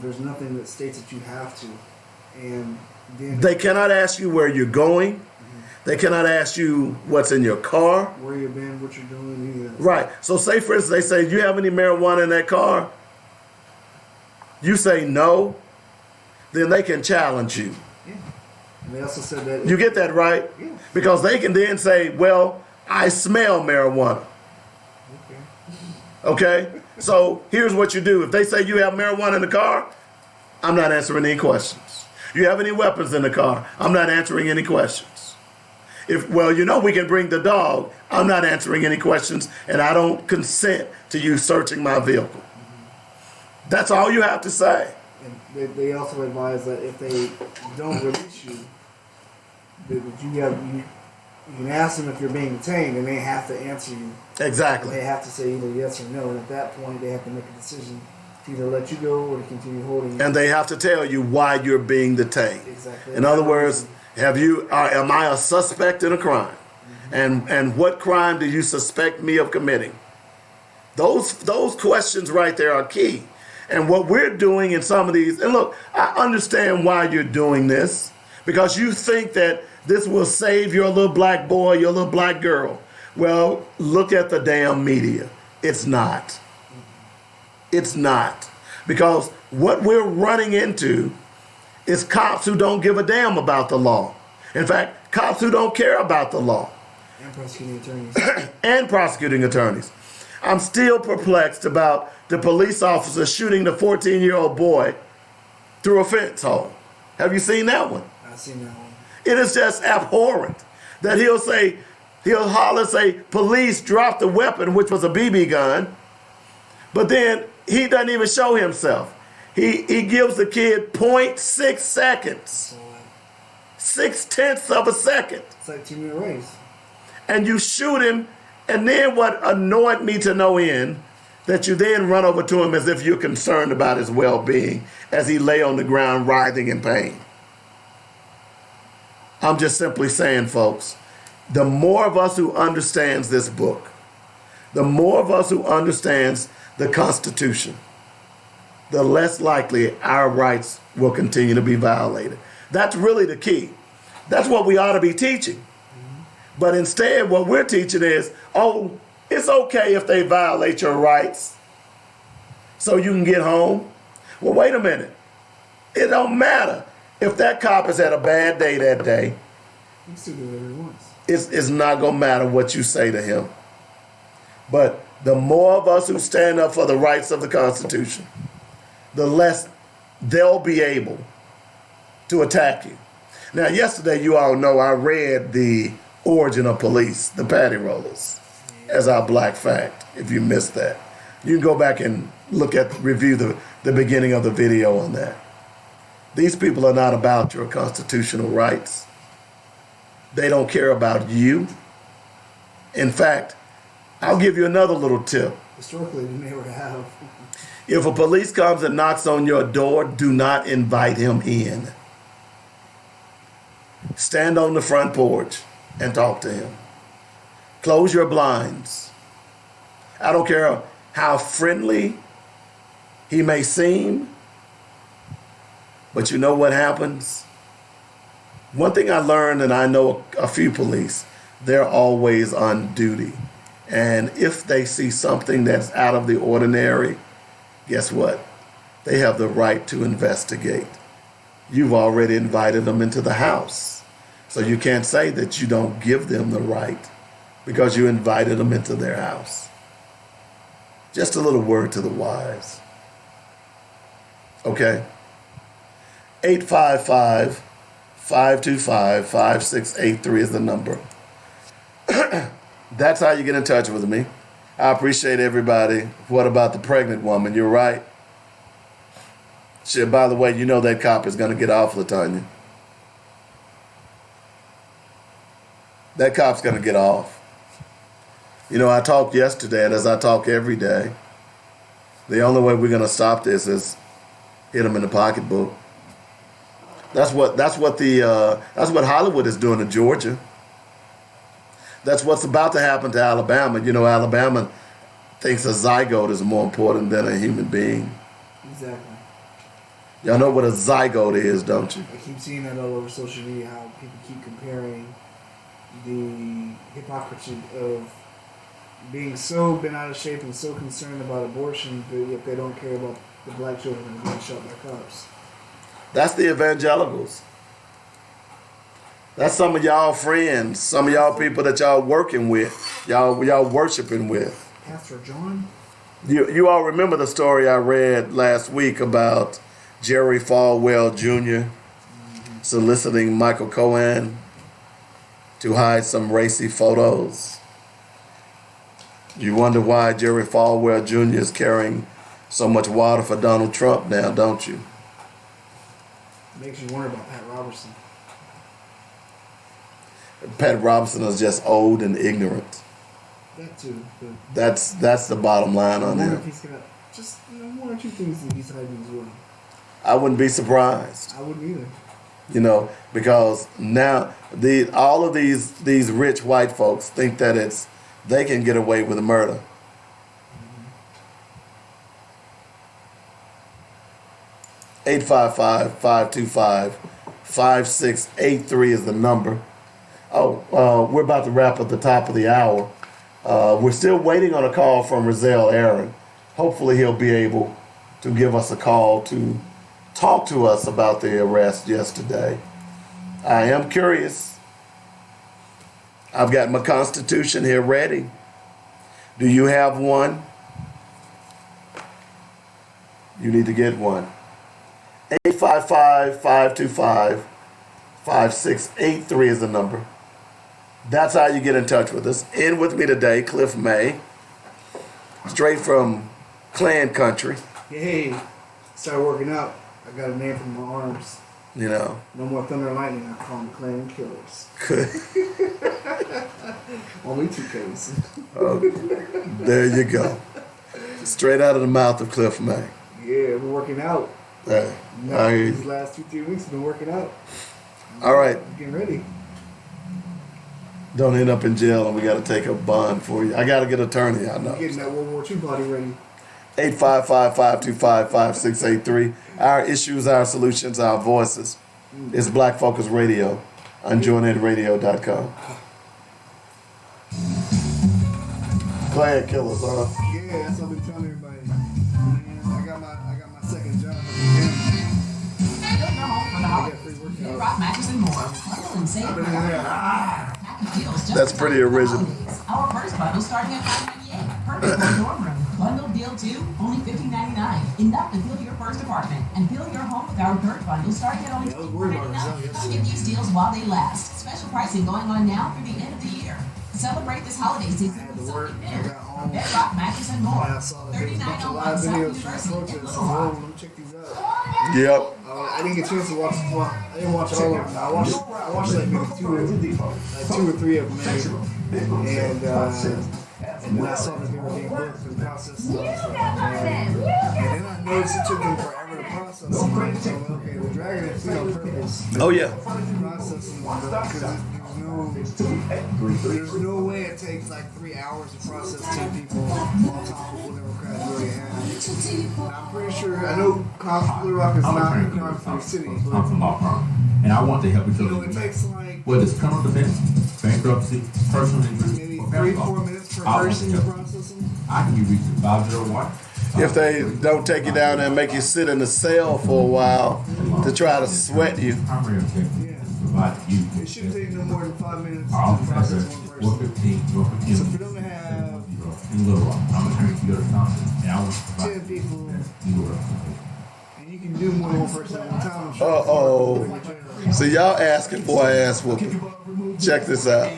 There's nothing that states that you have to. And then They cannot ask you where you're going. They cannot ask you what's in your car. where you've been, what you're doing, any of that. Right. So say, for instance, they say, you have any marijuana in that car? You say no. Then they can challenge you. Yeah. And they also said that You get that, right? Yeah. Because they can then say, well, I smell marijuana. Okay? So here's what you do. If they say you have marijuana in the car, I'm not answering any questions. You have any weapons in the car? I'm not answering any questions. If, well, you know, we can bring the dog. I'm not answering any questions, and I don't consent to you searching my vehicle. That's all you have to say. And they also advise that if they don't release you, that you can ask them if you're being detained, and they have to answer you. Exactly. They have to say either yes or no, and at that point, they have to make a decision to either let you go or to continue holding you. And they have to tell you why you're being detained. Exactly. In other words, am I a suspect in a crime? And what crime do you suspect me of committing? Those questions right there are key. And what we're doing in some of these, and look, I understand why you're doing this, because you think that this will save your little black boy, your little black girl. Well, look at the damn media. It's not. It's not. Because what we're running into is cops who don't give a damn about the law. In fact, cops who don't care about the law. And prosecuting attorneys. And prosecuting attorneys. I'm still perplexed about the police officer shooting the 14-year-old boy through a fence hole. Have you seen that one? I've seen that one. It is just abhorrent that he'll holler, say, police dropped the weapon, which was a BB gun, but then he doesn't even show himself. He gives the kid 0.6 seconds, So, 0.6 of a second, it's like 2-minute race. and you shoot him, and then what annoyed me to no end, that you then run over to him as if you're concerned about his well-being as he lay on the ground writhing in pain. I'm just simply saying, folks, the more of us who understands this book, the more of us who understands the Constitution, the less likely our rights will continue to be violated. That's really the key. That's what we ought to be teaching. But instead, what we're teaching is, oh, it's okay if they violate your rights so you can get home. Well, wait a minute. It don't matter. If that cop has had a bad day that day, You can still do whatever he wants. it's not going to matter what you say to him. But the more of us who stand up for the rights of the Constitution, the less they'll be able to attack you. Now, yesterday, you all know I read The Origin of Police, the Patty Rollers, as our black fact, if you missed that. You can go back and review the beginning of the video on that. These people are not about your constitutional rights. They don't care about you. In fact, I'll give you another little tip. Historically, we never have. If a police comes and knocks on your door, do not invite him in. Stand on the front porch and talk to him. Close your blinds. I don't care how friendly he may seem, but you know what happens? One thing I learned, and I know a few police, they're always on duty. And if they see something that's out of the ordinary, guess what? They have the right to investigate. You've already invited them into the house. So you can't say that you don't give them the right because you invited them into their house. Just a little word to the wise. Okay? 855-525-5683 is the number. That's how you get in touch with me. I appreciate everybody. What about the pregnant woman? You're right. Shit, by the way, you know that cop is going to get off, LaTanya. That cop's going to get off. You know, I talked yesterday, and as I talk every day, the only way we're going to stop this is hit him in the pocketbook. That's what Hollywood is doing in Georgia. That's what's about to happen to Alabama. You know, Alabama thinks a zygote is more important than a human being. Exactly. Y'all know what a zygote is, don't you? I keep seeing that all over social media, how people keep comparing the hypocrisy of being so bent out of shape and so concerned about abortion, but yet they don't care about the black children that are being shot by cops. That's the evangelicals. That's some of y'all friends, some of y'all people that y'all working with, y'all worshiping with. Pastor John? You all remember the story I read last week about Jerry Falwell Jr. soliciting Michael Cohen to hide some racy photos? You wonder why Jerry Falwell Jr. is carrying so much water for Donald Trump now, don't you? Makes you wonder about Pat Robertson. Pat Robertson is just old and ignorant. That too. But That's the bottom line I on wonder him. if he's got just one or two things that he's hiding as well. I wouldn't be surprised, I wouldn't either. you know, because now all of these rich white folks think that they can get away with murder. Mm-hmm. 855-525-5683 is the number. We're about to wrap up the top of the hour. We're still waiting on a call from Rizal Aaron. Hopefully he'll be able to give us a call to talk to us about the arrest yesterday. I am curious. I've got my Constitution here ready. Do you have one? You need to get one. 855-525-5683 is the number. That's how you get in touch with us. In with me today, Cliff May, straight from Clan Country. Hey, started working out. I got a name for my arms. You know. No more thunder and lightning. I call them Clan Killers. Only 2 Ks. There you go. Straight out of the mouth of Cliff May. Yeah, we're working out. Hey, I hear you. These last 2-3 weeks, I've been working out. All right. Getting ready. Don't end up in jail and we got to take a bond for you. I got to get an attorney, I know. Getting that World War II body ready. 855-525-5683. Our issues, our solutions, our voices. It's Black Focus Radio on joinnedradio.com. Clan Killers, huh? Yeah, that's what I've been telling everybody. Man, I got my second job at the gym. I got free workout. Rock mattress and more. Bundle and save I've for been in there. package deals just That's pretty for original. holidays. Our first bundle starting at $5.98. Perfect for dorm room. Bundle deal 2, only $15.99. Enough to fill your first apartment. And fill your home with our third bundle starting at only Yeah, I was worried about $24.99. Rizal Let's get these deals while they last. Special pricing going on now through the end of the year. Celebrate this holiday season I had with to work. something I new. got home. Bedrock mattress and more. I saw that there was a bunch of $39.01 live South videos from University in protests. Little Rock. Let me check these out. Yep. I didn't get a chance to watch. I didn't watch all of them. I watched like maybe two or three of them, maybe. And then I saw that they were being booked and processed and stuff. And then I noticed it took them forever to process them. So okay, they're dragging their feet on purpose. Oh, yeah. Processing them because there's no way it takes like 3 hours to process 10 people on top of whatever crap you already have. And I'm pretty sure, I know Little Rock is not a crime-free city, I'm but from law firm, and I want to help each you know, other. it takes like Whether it's criminal defense, bankruptcy, personal injury, maybe or 3-4 minutes per person to process them. I can give you 501. If they don't take you down there and make you sit in the cell for a while to try to sweat you. Primary objective Yeah. is to provide you. It shouldn't take no more than 5 minutes Our to office process address one is person. 415 Norfolk So Hill for them to have in Little Rock. I'm attorney to go to Thompson, and I want to 10 provide people, you with and you can do more than one person at a time, I'm sure. Uh-oh. So y'all asking for an ass whooping. Check this out.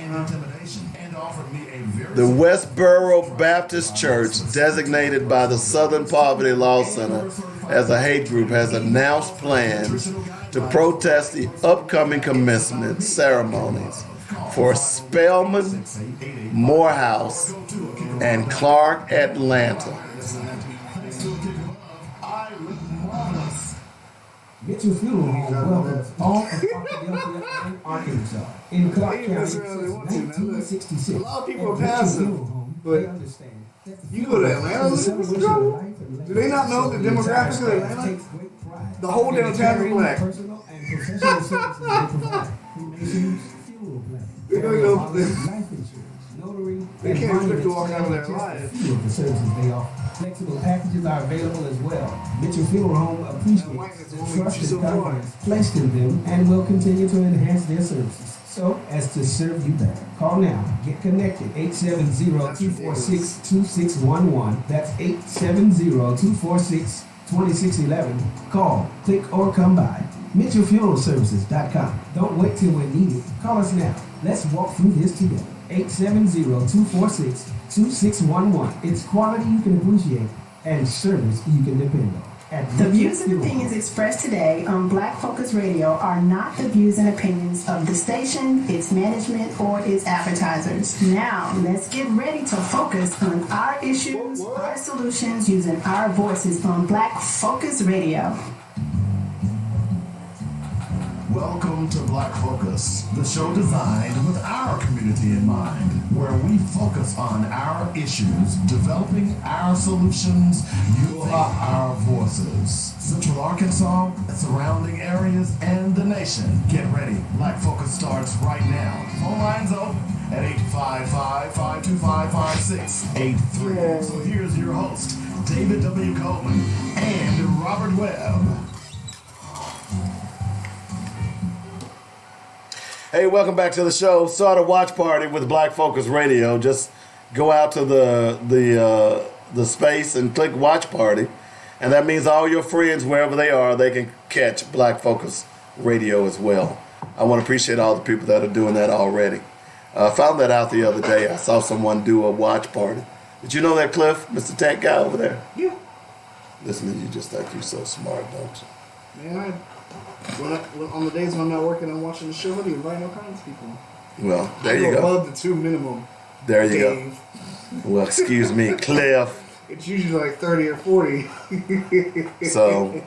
The Westboro Baptist Church, designated by the Southern Poverty Law Center as a hate group, has announced plans to protest the upcoming commencement ceremonies for Spelman, Morehouse, and Clark, Atlanta. Mitchell Funeral Home welcomes all of Arkadelphia and Arkansas. In Clark They County necessarily since want to, man. Look, 1966. a lot of people At are Mitchell passive, Funeral Home, but they understand that the you go to funeral Atlanta, is a look what's celebration of wrong. life and Do they not know the legacy. So demographic of entire Atlanta? staff takes great pride The whole in the damn town is caring, black. personal, and professional services they provide. Cremations, funeral planning, They don't burial know- policy, life insurance, notary, They and can't expect monuments to walk out of are their just lives. a few of the services they offer. Flexible packages are available as well. Mitchell Funeral Home appreciates That whiteness the won't make trust you and so far. confidence placed in them and will continue to enhance their services so as to serve you better. Call now. Get connected. 870-246-2611. That's 870-246-2611. Call, click, or come by. MitchellFuneralServices.com. Don't wait till we're needed. Call us now. Let's walk through this together. 870-246-2611. It's quality you can appreciate and service you can depend on. At The Mitchell views and Funeral opinions Home. expressed today on Black Focus Radio are not the views and opinions of the station, its management, or its advertisers. Now, let's get ready to focus on our issues, our solutions, using our voices on Black Focus Radio. Welcome to Black Focus, the show designed with our community in mind, where we focus on our issues, developing our solutions, using our voices. Central Arkansas, surrounding areas, and the nation. Get ready. Black Focus starts right now. Phone lines open at 855-525-5683. So here's your host, David W. Coleman and Robert Webb. Hey, welcome back to the show. Start a watch party with Black Focus Radio. Just go out to the space and click watch party, and that means all your friends, wherever they are, they can catch Black Focus Radio as well. I want to appreciate all the people that are doing that already. I found that out the other day. I saw someone do a watch party. Did you know that, Cliff, Mr. Tech guy over there? Yeah. Listen to you, just think you're so smart, don't you? Man, on the days when I'm not working, I'm watching the show. I do invite all kinds of people. Well, there I you go. above the 2 minimum. There you go. Dave. Well, excuse me, Cliff. It's usually like 30 or 40. So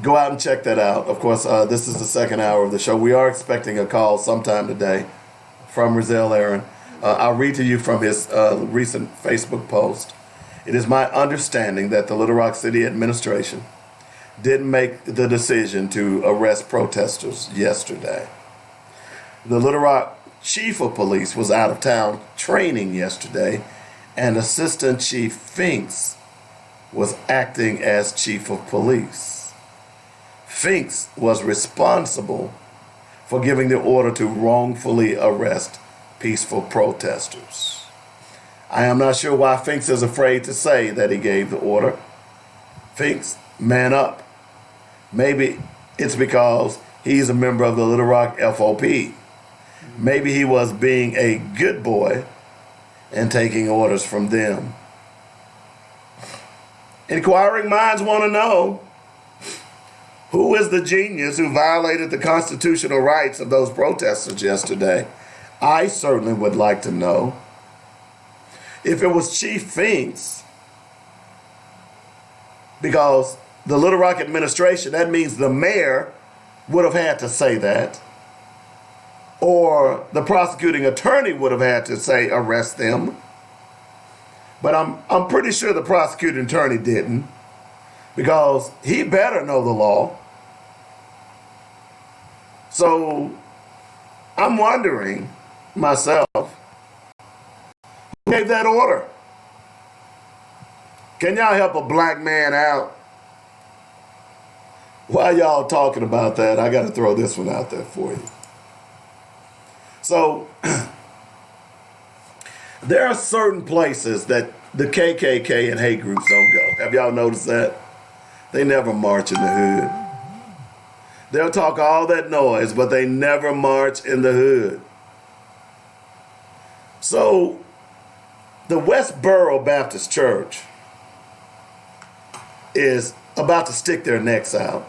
go out and check that out. Of course, this is the second hour of the show. We are expecting a call sometime today from Rizal Aaron. I'll read to you from his recent Facebook post. It is my understanding that the Little Rock City administration didn't make the decision to arrest protesters yesterday. The Little Rock chief of police was out of town training yesterday, and Assistant Chief Finks was acting as chief of police. Finks was responsible for giving the order to wrongfully arrest peaceful protesters. I am not sure why Finks is afraid to say that he gave the order. Finks, man up. Maybe it's because he's a member of the Little Rock FOP. Maybe he was being a good boy and taking orders from them. Inquiring minds want to know, who is the genius who violated the constitutional rights of those protesters yesterday? I certainly would like to know. If it was Chief Finks, because the Little Rock administration, that means the mayor would have had to say that, or the prosecuting attorney would have had to say arrest them. But I'm pretty sure the prosecuting attorney didn't, because he better know the law. So I'm wondering myself, who gave that order? Can y'all help a black man out? While y'all talking about that, I got to throw this one out there for you. So there are certain places that the KKK and hate groups don't go. Have y'all noticed that? They never march in the hood. They'll talk all that noise, but they never march in the hood. So the Westboro Baptist Church is about to stick their necks out.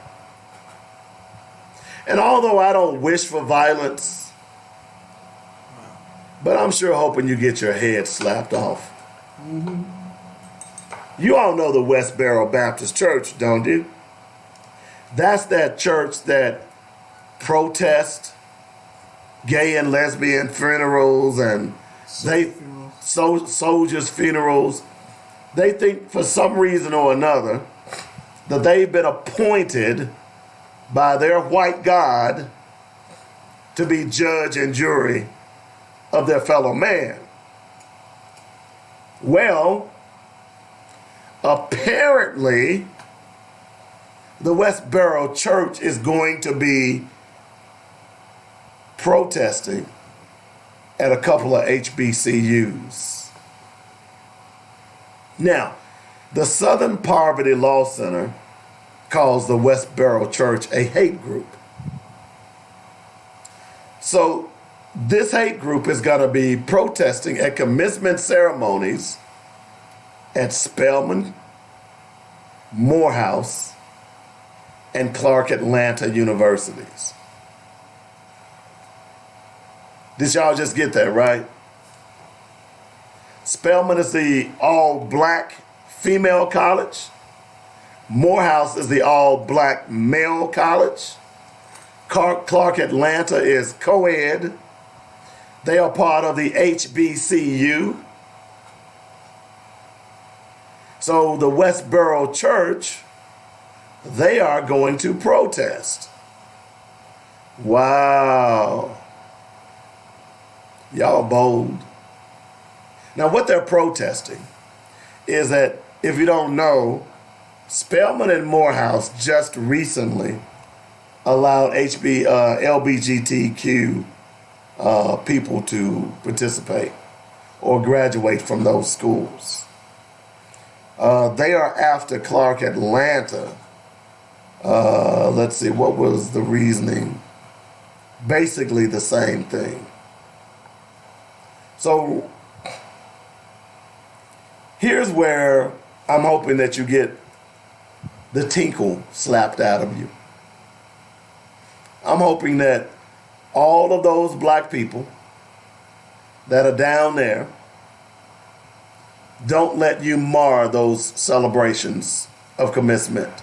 And although I don't wish for violence, but I'm sure hoping you get your head slapped off. You all know the Westboro Baptist Church, don't you? That's that church that protests gay and lesbian funerals and soldiers' funerals. They think for some reason or another that they've been appointed by their white God to be judge and jury of their fellow man. Well, apparently, the Westboro Church is going to be protesting at a couple of HBCUs. Now, the Southern Poverty Law Center calls the Westboro Church a hate group. So this hate group is going to be protesting at commencement ceremonies at Spelman, Morehouse, and Clark Atlanta universities. Did y'all just get that, right? Spelman is the all-black female college. Morehouse is the all-black male college. Clark Atlanta is co-ed. They are part of the HBCU. So the Westboro Church, they are going to protest. Wow. Y'all bold. Now what they're protesting is that, if you don't know, Spelman and Morehouse just recently allowed LGBTQ people to participate or graduate from those schools. They are after Clark Atlanta. Let's see, what was the reasoning? Basically the same thing. So here's where I'm hoping that you get the tinkle slapped out of you. I'm hoping that all of those black people that are down there don't let you mar those celebrations of commencement.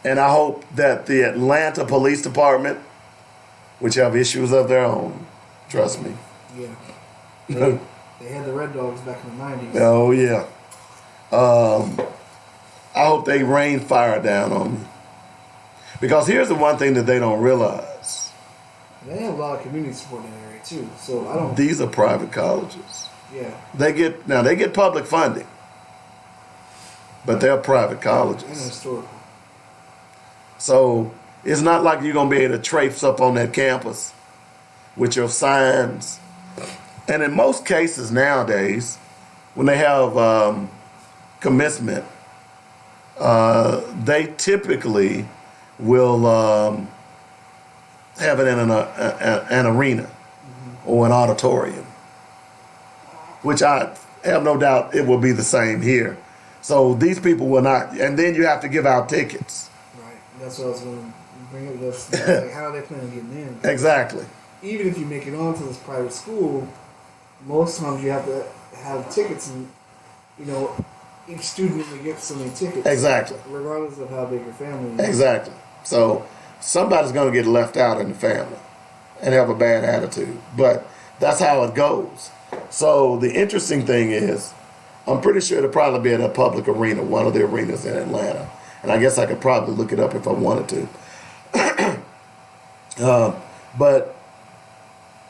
And I hope that the Atlanta Police Department, which have issues of their own, trust me. Yeah. They had the Red Dogs back in the 90s. Oh, yeah. I hope they rain fire down on me. Because here's the one thing that they don't realize. They have a lot of community support in the area, too. So I don't... These are private colleges. Yeah. They get public funding. But they're private And colleges. historical. So it's not like you're going to be able to traipse up on that campus with your signs. And in most cases nowadays, when they have commencement, they typically will have it in an arena or an auditorium, which I have no doubt it will be the same here. So these people will not, and then you have to give out tickets. Right. That's what I was going to bring up. Like, how are they planning on getting in? Exactly. Even if you make it onto this private school, most times you have to have tickets, and each student will get so many tickets. Exactly. Regardless of how big your family is. Exactly. So somebody's going to get left out in the family and have a bad attitude. But that's how it goes. So the interesting thing is, I'm pretty sure it'll probably be at a public arena, one of the arenas in Atlanta. And I guess I could probably look it up if I wanted to. But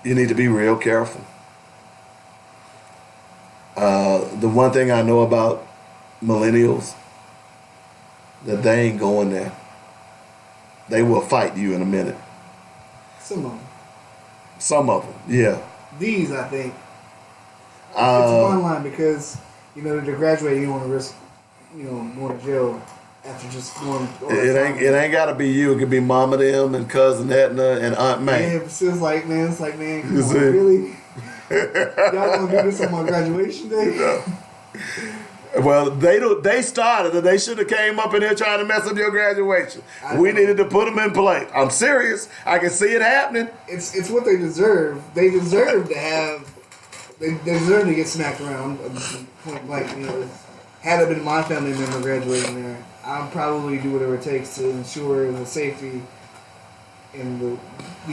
you need to be real careful. The one thing I know about millennials, that they ain't going there. They will fight you in a minute. Some of them. Some of them, yeah. These, I think. It's one line because, to graduate, you don't want to risk, going to jail after just going. It ain't got to be you. It could be Mama them and Cousin Etna and Aunt May. Yeah, it's like, man, come on, really? Y'all gonna do this on my graduation day? No. Well, they started it. They should have came up in here trying to mess up your graduation. We needed to put them in place. I'm serious. I can see it happening. It's what they deserve. They deserve to have. They deserve to get smacked around. Point blank. had it been my family member graduating there, I'll probably do whatever it takes to ensure the safety and the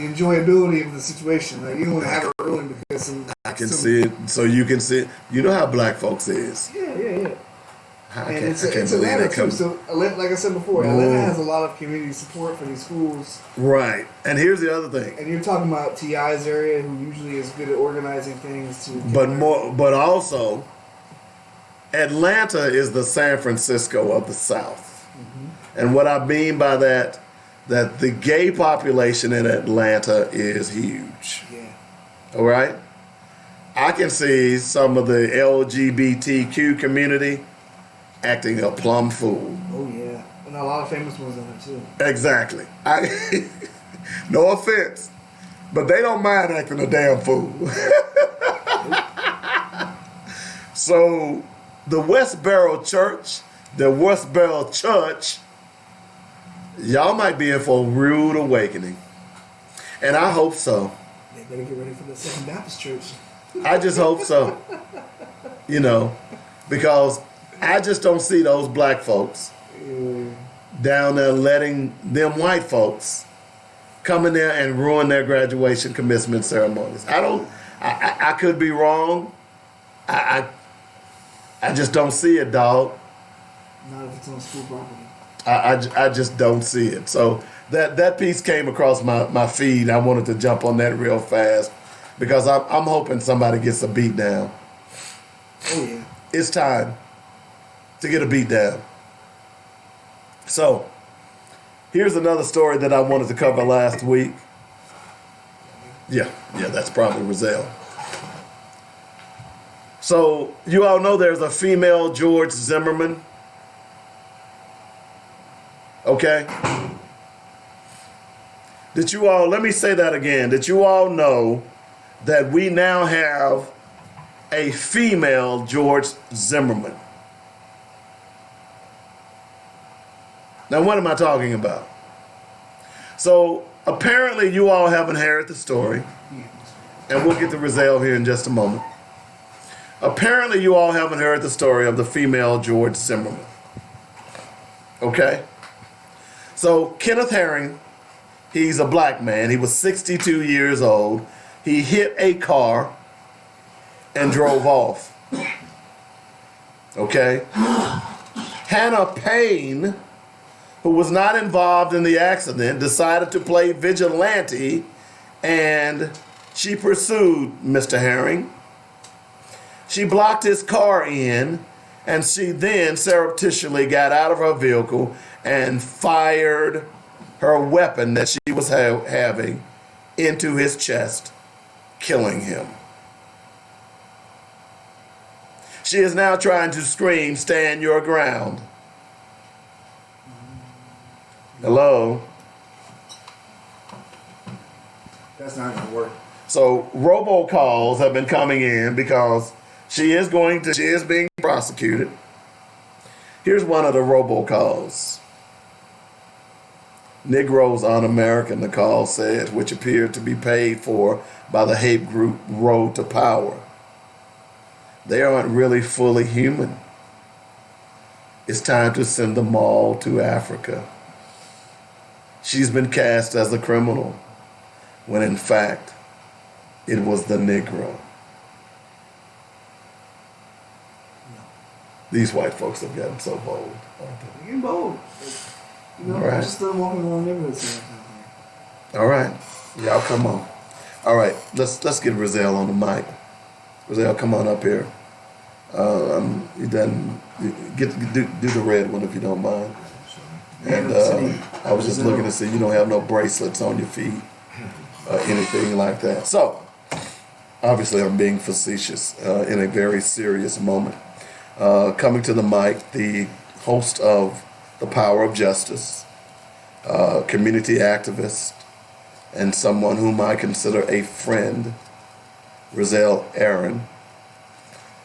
enjoyability of the situation. Like, you don't want to have it ruined because I can see it, so you can see it. You know how black folks is. Yeah. I And can't, it's I can't Atlanta believe that too. comes. So, like I said before, Atlanta has a lot of community support for these schools. Right. And here's the other thing. And you're talking about T.I.'s area, who usually is good at organizing things. But also, Atlanta is the San Francisco of the South. Mm-hmm. And what I mean by that the gay population in Atlanta is huge. Yeah. All right? I can see some of the LGBTQ community acting a plumb fool. Oh, yeah. And a lot of famous ones in there, too. Exactly. No offense, but they don't mind acting a damn fool. So, the Westboro Church, y'all might be in for a rude awakening. And I hope so. They better get ready for the Second Baptist Church. I just hope so. You know, because I just don't see those black folks down there letting them white folks come in there and ruin their graduation commencement ceremonies. I could be wrong. I just don't see it, dog. Not if it's on school property. I just don't see it. So that piece came across my feed. I wanted to jump on that real fast because I'm hoping somebody gets a beat down. Oh, yeah. It's time to get a beat down. So, here's another story that I wanted to cover last week. Yeah, that's probably Rozelle. So, you all know there's a female George Zimmerman. Okay? Let me say that again. Did you all know that we now have a female George Zimmerman? Now, what am I talking about? So, apparently you all haven't heard the story, and we'll get to Rozelle here in just a moment. Apparently you all haven't heard the story of the female George Zimmerman. Okay? So, Kenneth Herring, he's a black man. He was 62 years old. He hit a car and drove off. Okay? Hannah Payne, who was not involved in the accident, decided to play vigilante, and she pursued Mr. Herring. She blocked his car in, and she then surreptitiously got out of her vehicle and fired her weapon that she was having into his chest, killing him. She is now trying to scream, "Stand your ground." Hello? That's not going to work. So robocalls have been coming in because she is being prosecuted. Here's one of the robocalls. Negroes Un-American, the call said, which appeared to be paid for by the hate group Road to Power. They aren't really fully human. It's time to send them all to Africa. She's been cast as a criminal, when in fact, it was the Negro. These white folks have gotten so bold, aren't they? You're getting bold. You know, Right. I'm just done walking around neighborhoods. All right, y'all come on. All right, let's get Rozelle on the mic. Rozelle, come on up here. You done do the red one if you don't mind. And I was just looking to see you don't have no bracelets on your feet or anything like that. So, obviously, I'm being facetious in a very serious moment. Coming to the mic, the host of The Power of Justice, community activist, and someone whom I consider a friend, Rozelle Aaron,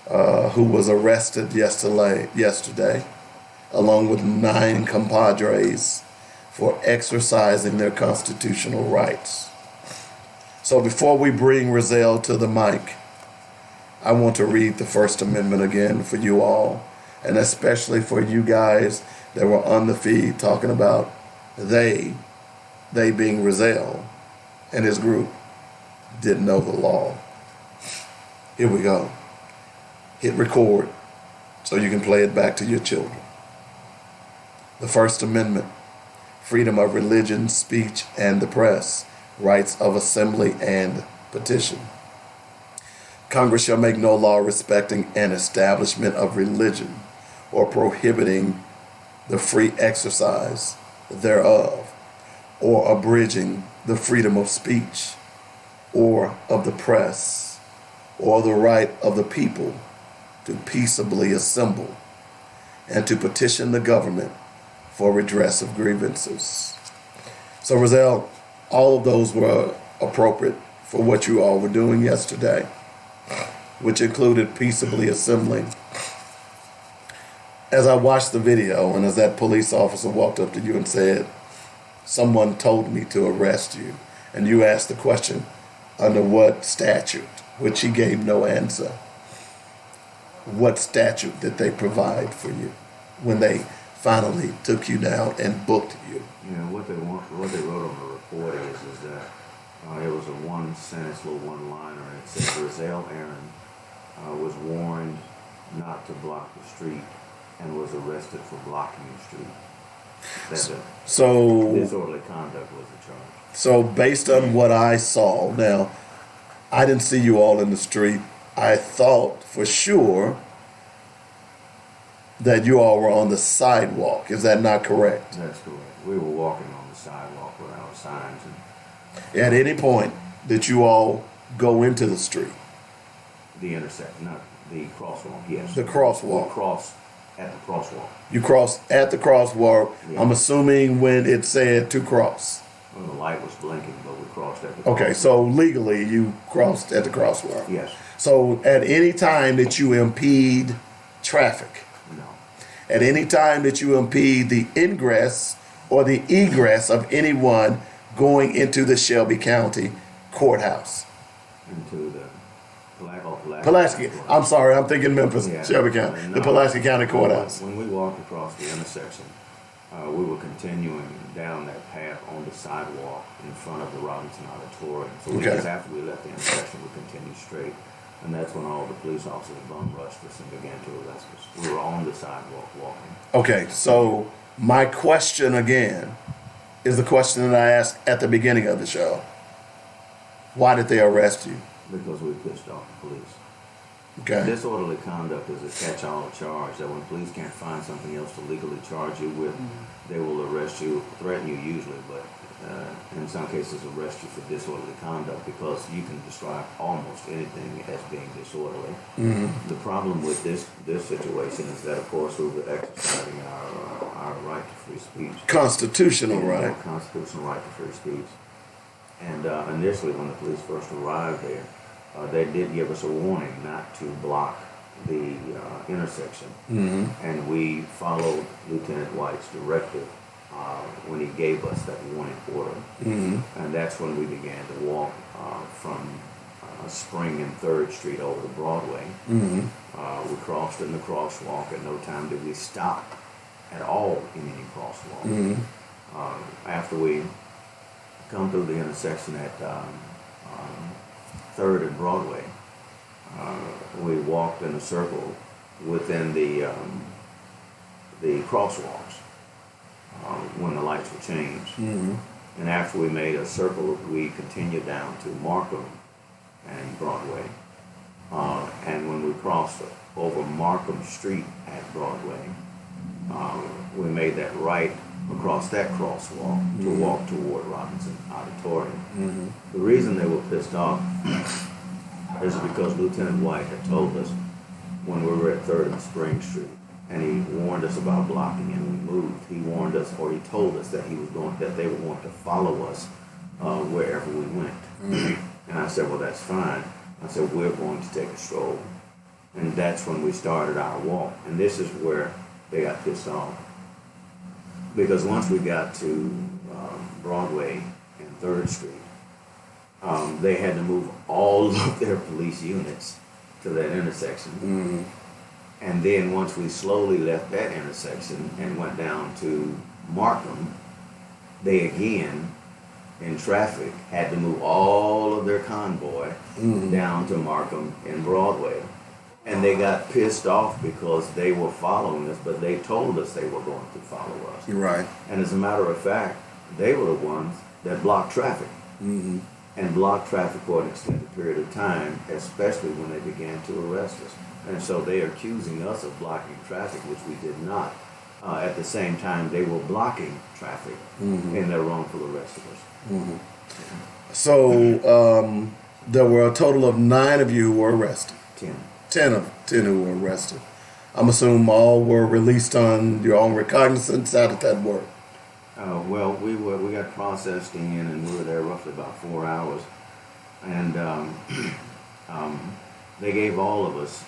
who was arrested yesterday, along with 9 compadres for exercising their constitutional rights. So before we bring Rozelle to the mic, I want to read the First Amendment again for you all. and especially for you guys that were on the feed talking about they being Rizal and his group, didn't know the law. Here we go. Hit record so you can play it back to your children. The First Amendment, freedom of religion, speech, and the press, rights of assembly and petition. Congress shall make no law respecting an establishment of religion or prohibiting the free exercise thereof, or abridging the freedom of speech, or of the press, or the right of the people to peaceably assemble and to petition the government for redress of grievances. So, Rizal, all of those were appropriate for what you all were doing yesterday, which included peaceably assembling. As I watched the video, and as that police officer walked up to you and said, "Someone told me to arrest you," and you asked the question, under what statute, which he gave no answer. What statute did they provide for you when they finally took you down and booked you? You know, what they wrote on the report is that it was a one-sentence, little one-liner, and it said Rizal Aaron was warned not to block the street and was arrested for blocking the street. So disorderly conduct was the charge. So based on what I saw, now, I didn't see you all in the street. I thought for sure that you all were on the sidewalk. Is that not correct? That's correct. We were walking on the sidewalk with our signs. And at any point, did you all go into the street? The intersection, not the crosswalk, yes. The crosswalk. We crossed at the crosswalk. You crossed at the crosswalk. Yeah. I'm assuming when it said to cross. Well, the light was blinking, but we crossed at the Okay, crosswalk. so legally you crossed at the crosswalk. Yes. So at any time that you impede traffic, No. at any time that you impede the ingress or the egress of anyone going into the Shelby County courthouse. Into the Pulaski. I'm sorry, I'm thinking Memphis, Yeah. Shelby County, No. the Pulaski County courthouse. When we walked across the intersection, we were continuing down that path on the sidewalk in front of the Robinson Auditorium. So Okay. just after we left the intersection, we continued straight. And that's when all the police officers bum rushed us and began to arrest us. We were on the sidewalk walking. Okay, so my question again is the question that I asked at the beginning of the show. Why did they arrest you? Because we pissed off the police. Okay. Disorderly conduct is a catch-all charge that when police can't find something else to legally charge you with, they will arrest you, threaten you usually, but in some cases arrest you for disorderly conduct because you can describe almost anything as being disorderly. Mm-hmm. The problem with this situation is that, of course, we were exercising our right to free speech. Constitutional right. Constitutional right to free speech. And initially, when the police first arrived there, they did give us a warning not to block the intersection. Mm-hmm. And we followed Lieutenant White's directive when he gave us that warning order. Mm-hmm. And that's when we began to walk from Spring and 3rd Street over to Broadway. Mm-hmm. We crossed in the crosswalk. At no time did we stop at all in any crosswalk. Mm-hmm. After we come through the intersection at 3rd and Broadway, we walked in a circle within the crosswalks when the lights were changed. Mm-hmm. And after we made a circle, we continued down to Markham and Broadway. And when we crossed over Markham Street at Broadway, we made that right across that crosswalk to walk toward Robinson Auditorium. Mm-hmm. The reason they were pissed off is because Lieutenant White had told us when we were at 3rd and Spring Street, and he warned us about blocking, and we moved. He warned us, or he told us that that they would want to follow us wherever we went. Mm-hmm. And I said, well, that's fine. I said, we're going to take a stroll. And that's when we started our walk. And this is where they got pissed off. Because once we got to Broadway and 3rd Street, they had to move all of their police units to that intersection. Mm-hmm. And then once we slowly left that intersection and went down to Markham, they again, in traffic, had to move all of their convoy down to Markham and Broadway. And they got pissed off because they were following us, but they told us they were going to follow us. Right. And as a matter of fact, they were the ones that blocked traffic. And blocked traffic for an extended period of time, especially when they began to arrest us. And so they are accusing us of blocking traffic, which we did not. At the same time, they were blocking traffic in their wrongful arrest of us. So there were a total of 9 of you who were arrested. 10. 10 who were arrested. I'm assuming all were released on your own recognizance. How did that work? Well, we got processed in, and we were there roughly about 4 hours. And they gave all of us,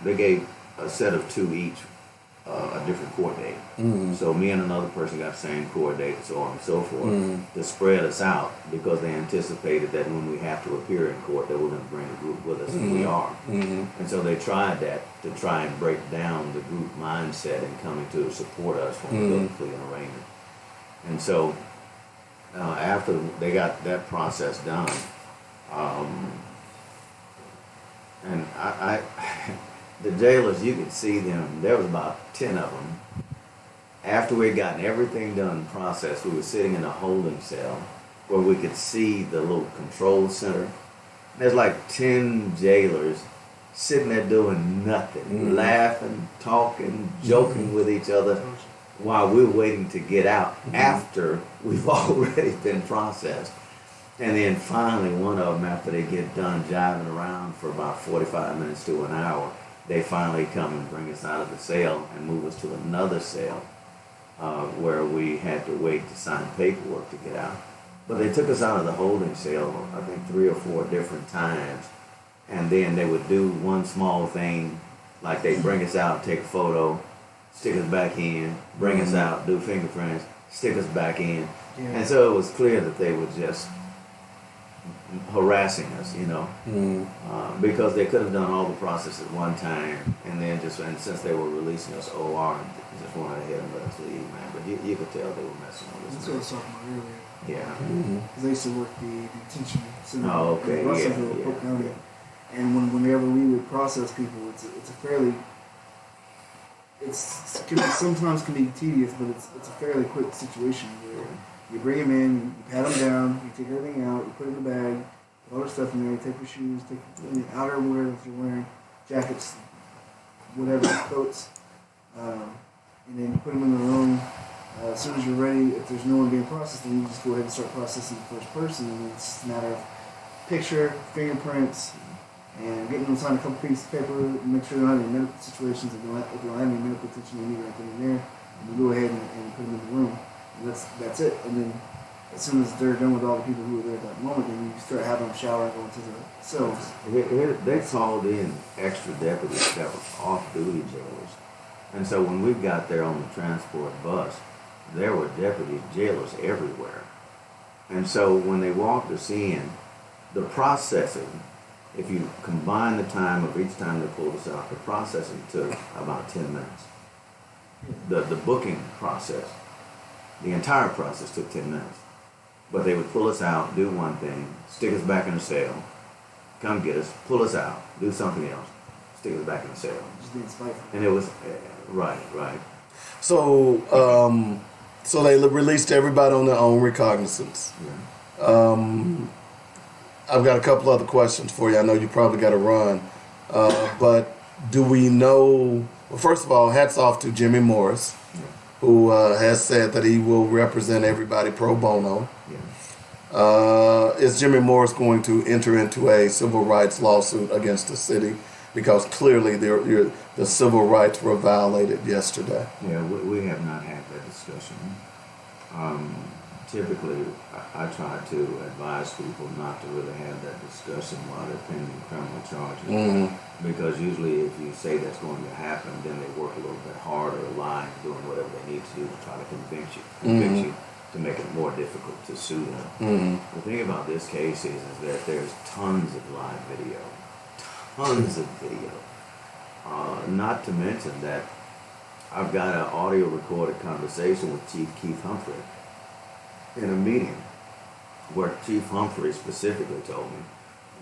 they gave a set of 2 each a different court date. So me and another person got the same court date, and so on and so forth, to spread us out, because they anticipated that when we have to appear in court, that we're going to bring a group with us, and we are. And so they tried that to try and break down the group mindset and coming to support us when we go to plea and arraignment. And so after they got that process done, and I the jailers, you could see them. There was about 10 of them. After we had gotten everything done, processed, we were sitting in a holding cell where we could see the little control center. There's like 10 jailers sitting there doing nothing, laughing, talking, joking with each other while we're waiting to get out after we've already been processed. And then finally, one of them, after they get done jiving around for about 45 minutes to an hour, they finally come and bring us out of the cell and move us to another cell where we had to wait to sign paperwork to get out. But they took us out of the holding cell, I think 3 or 4 different times. And then they would do one small thing, like they'd bring us out, take a photo, stick us back in, bring us out, do fingerprints, stick us back in. And so it was clear that they were just harassing us, because they could have done all the process at one time, and then and since they were releasing us OR, just went ahead and let us leave, man. But you could tell they were messing with us. That's what I was talking about earlier. Yeah. Because I used to work the detention center Oh, okay. in Russellville, Polk County. And whenever we would process people, it's a fairly, sometimes can be tedious, but it's a fairly quick situation where you bring them in, you pat them down, you take everything out, you put it in the bag, put all their stuff in there, you take your shoes, take your outerwear if you're wearing, jackets, whatever, coats, and then you put them in the room. As soon as you're ready, if there's no one being processed, then you just go ahead and start processing the first person, and it's just a matter of picture, fingerprints, and getting them to sign a couple pieces of paper, make sure they don't have any medical situations. If they don't have any medical attention, they need anything in there, and you go ahead and put them in the room. And that's it. And then as soon as they're done with all the people who were there at that moment, then you start having them shower and go into the cells. They called in extra deputies that were off-duty jailers. And so when we got there on the transport bus, there were deputy jailers everywhere. And so when they walked us in, the processing, if you combine the time of each time they pulled us out, the processing took about 10 minutes. The booking process, the entire process took 10 minutes. But they would pull us out, do one thing, stick us back in the cell, come get us, pull us out, do something else, stick us back in the cell. Just being spiteful. And it was, right. So, so they released everybody on their own recognizance. Yeah. I've got a couple other questions for you. I know you probably got to run. But do we know, well, first of all, hats off to Jimmy Morris, who has said that he will represent everybody pro bono. Yeah. Is Jimmy Morris going to enter into a civil rights lawsuit against the city? Because clearly the civil rights were violated yesterday. Yeah, we have not had that discussion. Typically, I try to advise people not to really have that discussion while they're pending criminal charges. Because usually if you say that's going to happen, then they work a little bit harder, lying, doing whatever they need to do to try to convince you to make it more difficult to sue them. The thing about this case is that there's tons of live video. Tons of video. Not to mention that I've got an audio recorded conversation with Chief Keith Humphrey in a meeting where Chief Humphrey specifically told me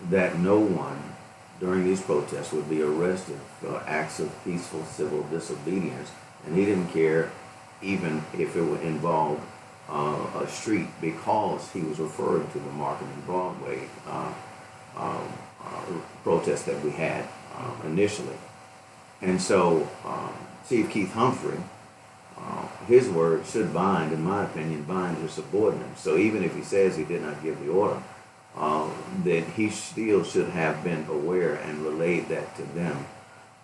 that no one during these protests would be arrested for acts of peaceful civil disobedience, and he didn't care even if it would involve a street, because he was referring to the Markham and Broadway protest that we had initially. And so Chief Keith Humphrey, his word should bind, in my opinion, bind his subordinates. So even if he says he did not give the order, that he still should have been aware and relayed that to them.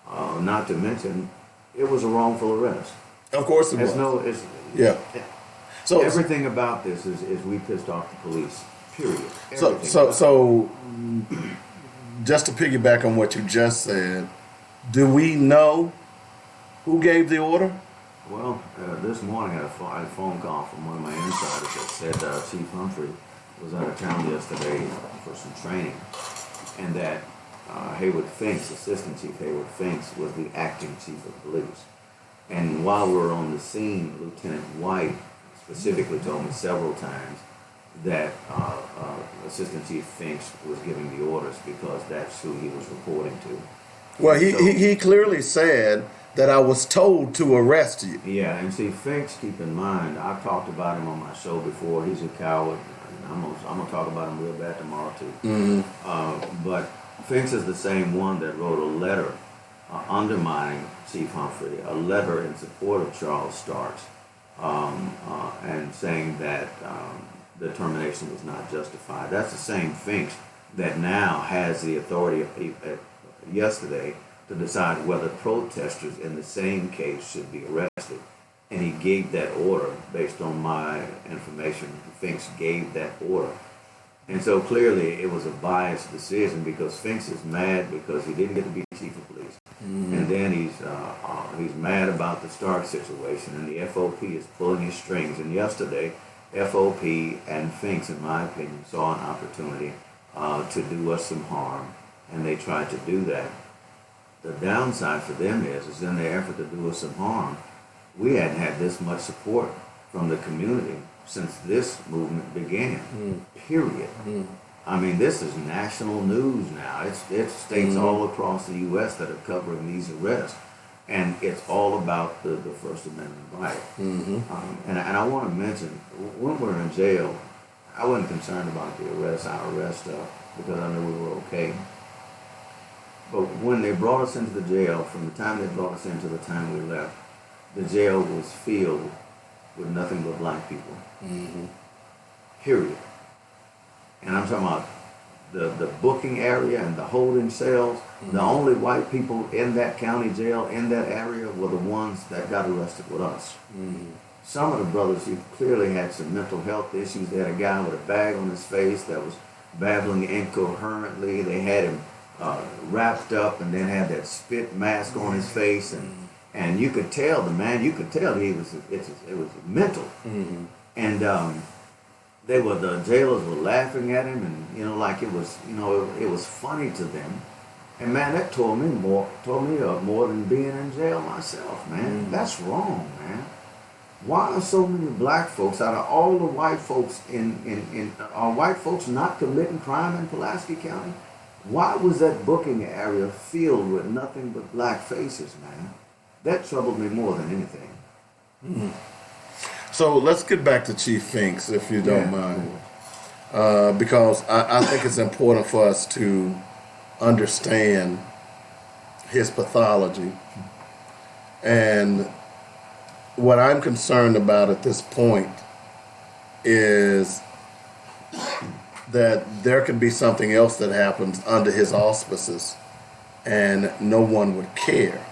Not to mention, it was a wrongful arrest. Of course it was. Yeah. So everything about this is we pissed off the police. Period. So just to piggyback on what you just said, do we know who gave the order? Well, this morning I had a phone call from one of my insiders that said Chief Humphrey was out of town yesterday for some training, and that Haywood Finks, Assistant Chief Haywood Finks, was the acting chief of police. And while we were on the scene, Lieutenant White specifically told me several times that Assistant Chief Finks was giving the orders because that's who he was reporting to. Well, he clearly said that I was told to arrest you. Yeah, and see, Finks, keep in mind, I've talked about him on my show before. He's a coward. I'm gonna talk about him real bad tomorrow too. Mm-hmm. But Finks is the same one that wrote a letter undermining Chief Humphrey, a letter in support of Charles Starks, and saying that the termination was not justified. That's the same Finks that now has the authority yesterday to decide whether protesters in the same case should be arrested. And he gave that order based on my information. Finks gave that order. And so clearly it was a biased decision because Finks is mad because he didn't get to be chief of police. Mm-hmm. And then he's mad about the Stark situation, and the FOP is pulling his strings. And yesterday, FOP and Finks, in my opinion, saw an opportunity to do us some harm, and they tried to do that. The downside for them is in their effort to do us some harm, we hadn't had this much support from the community since this movement began, period. I mean, this is national news now. It's states all across the U.S. that are covering these arrests, and it's all about the First Amendment right. And I want to mention, when we were in jail, I wasn't concerned about the arrest, our arrest because I knew we were okay. But when they brought us into the jail, from the time they brought us in to the time we left, the jail was filled with nothing but black people. Period. And I'm talking about the booking area and the holding cells. The only white people in that county jail, in that area, were the ones that got arrested with us. Some of the brothers who clearly had some mental health issues. They had a guy with a bag on his face that was babbling incoherently. They had him wrapped up and then had that spit mask on his face, and you could tell it was mental. And the jailers were laughing at him, and like it was funny to them. And man, that tore me up more than being in jail myself, man. That's wrong, man. Why are so many black folks, out of all the white folks are white folks not committing crime in Pulaski County? Why was that booking area filled with nothing but black faces, man? That troubled me more than anything. So let's get back to Chief Finks, if you don't mind, because I think it's important for us to understand his pathology. And what I'm concerned about at this point is that there could be something else that happens under his auspices and no one would care.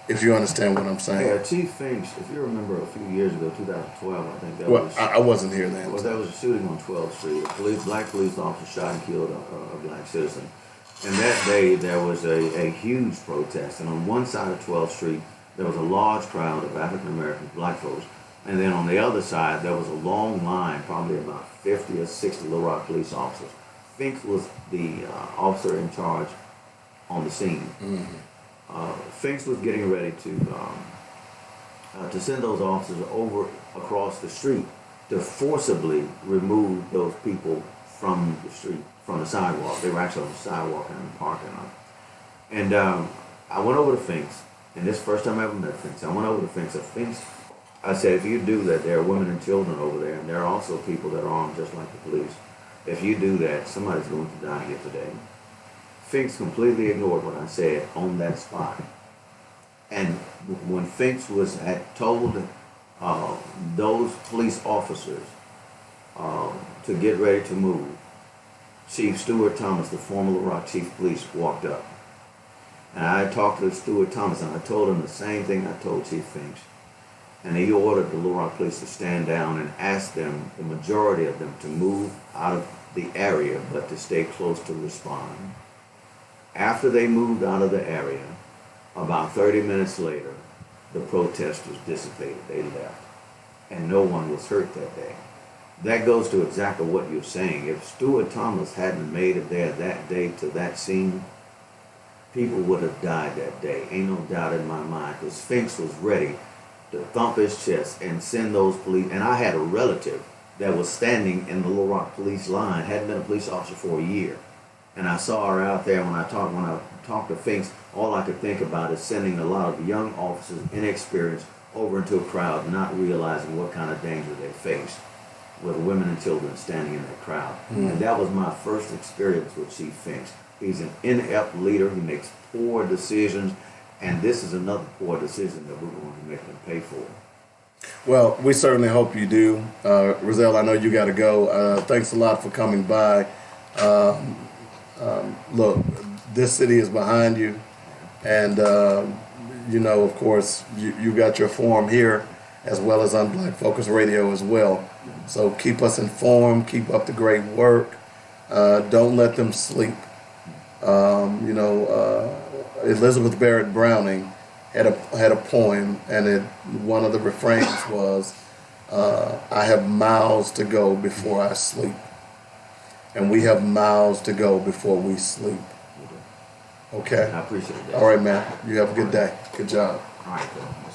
If you understand what I'm saying. Yeah, Chief Finks, if you remember a few years ago, 2012, I think that was... I wasn't here then. Well, that was a shooting on 12th Street. A black police officer shot and killed a black citizen. And that day, there was a huge protest. And on one side of 12th Street, there was a large crowd of African-American black folks. And then on the other side, there was a long line, probably about 50 or 60 Little Rock police officers. Finks was the officer in charge on the scene. Finks was getting ready to send those officers over across the street to forcibly remove those people from the street, from the sidewalk. They were actually on the sidewalk and in the parking lot. And I went over to Finks, and this is the first time I ever met Finks. I went over to Finks. I said, if you do that, there are women and children over there, and there are also people that are armed just like the police. If you do that, somebody's going to die here today. Finks completely ignored what I said on that spot. And when Finks had told those police officers to get ready to move, Chief Stuart Thomas, the former Little Rock Chief of Police, walked up. And I talked to Stuart Thomas, and I told him the same thing I told Chief Finks. And he ordered the Little Rock Police to stand down and ask them, the majority of them, to move out of the area, but to stay close to respond. After they moved out of the area, about 30 minutes later, the protesters dissipated. They left. And no one was hurt that day. That goes to exactly what you're saying. If Stuart Thomas hadn't made it there that day to that scene, people would have died that day. Ain't no doubt in my mind. Because Finks was ready to thump his chest and send those police. And I had a relative that was standing in the Little Rock police line, hadn't been a police officer for a year. And I saw her out there when I talked to Finks. All I could think about is sending a lot of young officers, inexperienced, over into a crowd, not realizing what kind of danger they faced, with women and children standing in that crowd. And that was my first experience with Chief Finks. He's an inept leader. He makes poor decisions, and this is another poor decision that we're going to make them pay for. Well, we certainly hope you do. Rozelle, I know you got to go. Thanks a lot for coming by. Look, this city is behind you, and you know, of course, you got your forum here as well as on Black Focus Radio as well. So keep us informed, keep up the great work. Don't let them sleep. You know, Elizabeth Barrett Browning had a poem, and one of the refrains was, I have miles to go before I sleep. And we have miles to go before we sleep. Okay? I appreciate that. All right, man. You have a good day. Good job. All right,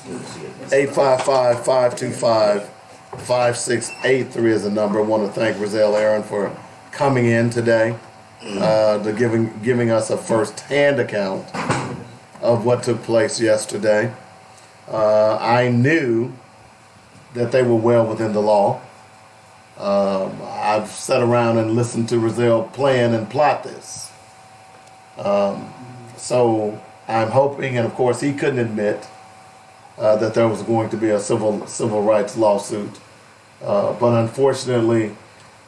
good to see you. 855-525-5683 is the number. I want to thank Rozelle Aaron for coming in today, to giving us a first-hand account of what took place yesterday. I knew that they were well within the law. I've sat around and listened to Rozelle plan and plot this. So I'm hoping, and of course he couldn't admit that there was going to be a civil rights lawsuit. But unfortunately,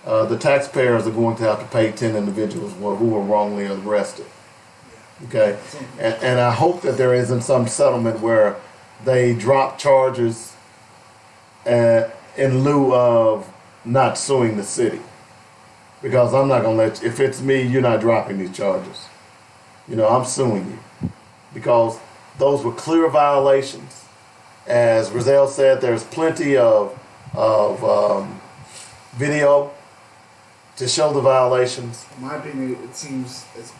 the taxpayers are going to have to pay 10 individuals who were wrongly arrested. Okay? And I hope that there isn't some settlement where they drop charges in lieu of not suing the city. Because I'm not going to let you, if it's me, you're not dropping these charges. You know, I'm suing you. Because those were clear violations. As Rozelle said, there's plenty of video to show the violations. In my opinion, it seems as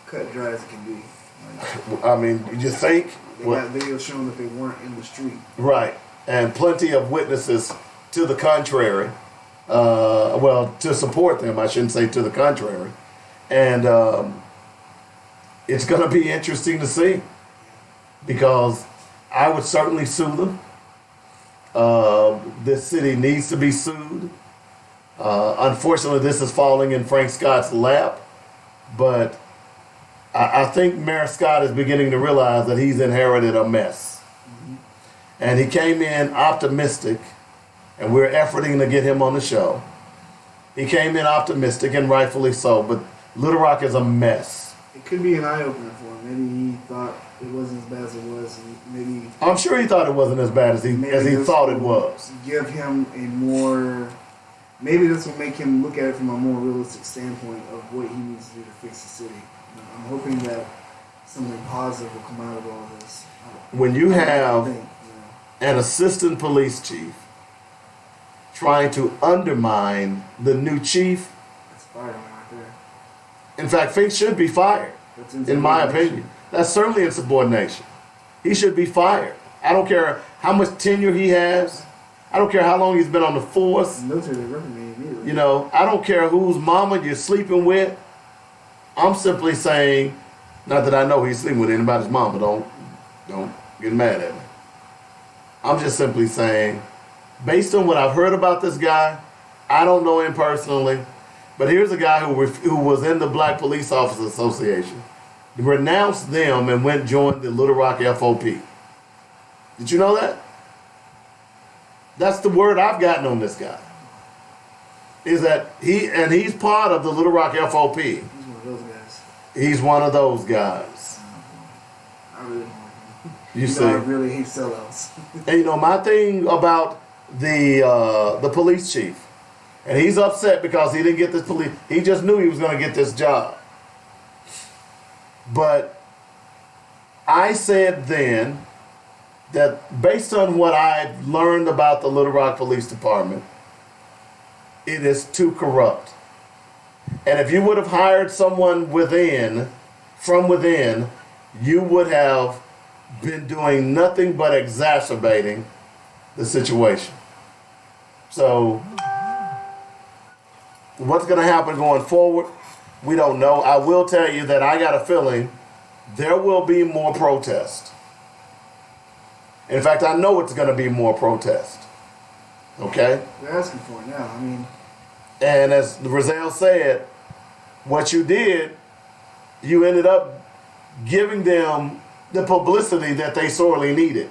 cut and dry as it can be. Like, I mean, you think? they got video showing that they weren't in the street. Right. And plenty of witnesses to the contrary. Well, to support them, I shouldn't say to the contrary. And it's going to be interesting to see. Because I would certainly sue them. This city needs to be sued. Unfortunately, this is falling in Frank Scott's lap. But I think Mayor Scott is beginning to realize that he's inherited a mess. Mm-hmm. And he came in optimistic, and we're efforting to get him on the show. He came in optimistic, and rightfully so, but Little Rock is a mess. It could be an eye-opener for him. Maybe he thought it wasn't as bad as it was. And maybe I'm sure he thought it wasn't as bad as he thought it was. Give him a more... Maybe this will make him look at it from a more realistic standpoint of what he needs to do to fix the city. I'm hoping that something positive will come out of all this. When you have an assistant police chief trying to undermine the new chief, that's firing right there. in fact, Finks should be fired. in my opinion. That's certainly insubordination. He should be fired. I don't care how much tenure he has. I don't care how long he's been on the force. Military reprimanded immediately. You know, I don't care whose mama you're sleeping with. I'm simply saying, not that I know he's sleeping with anybody's mama. Don't get mad at me. I'm just simply saying, based on what I've heard about this guy, I don't know him personally, but here's a guy who was in the Black Police Officers Association, renounced them and went and joined the Little Rock FOP. Did you know that? That's the word I've gotten on this guy. Is that he's part of the Little Rock FOP. He's one of those guys. He's one of those guys. I really, You see? I really hate sellouts. And you know, my thing about the police chief, and he's upset because he didn't get this police. He just knew he was going to get this job. But I said then that based on what I've learned about the Little Rock Police Department, it is too corrupt. And if you would have hired someone from within, you would have been doing nothing but exacerbating the situation. So, what's going to happen going forward? We don't know. I will tell you that I got a feeling there will be more protest. In fact, I know it's going to be more protest. Okay? They're asking for it now. I mean, and as Rozelle said, what you did, you ended up giving them the publicity that they sorely needed.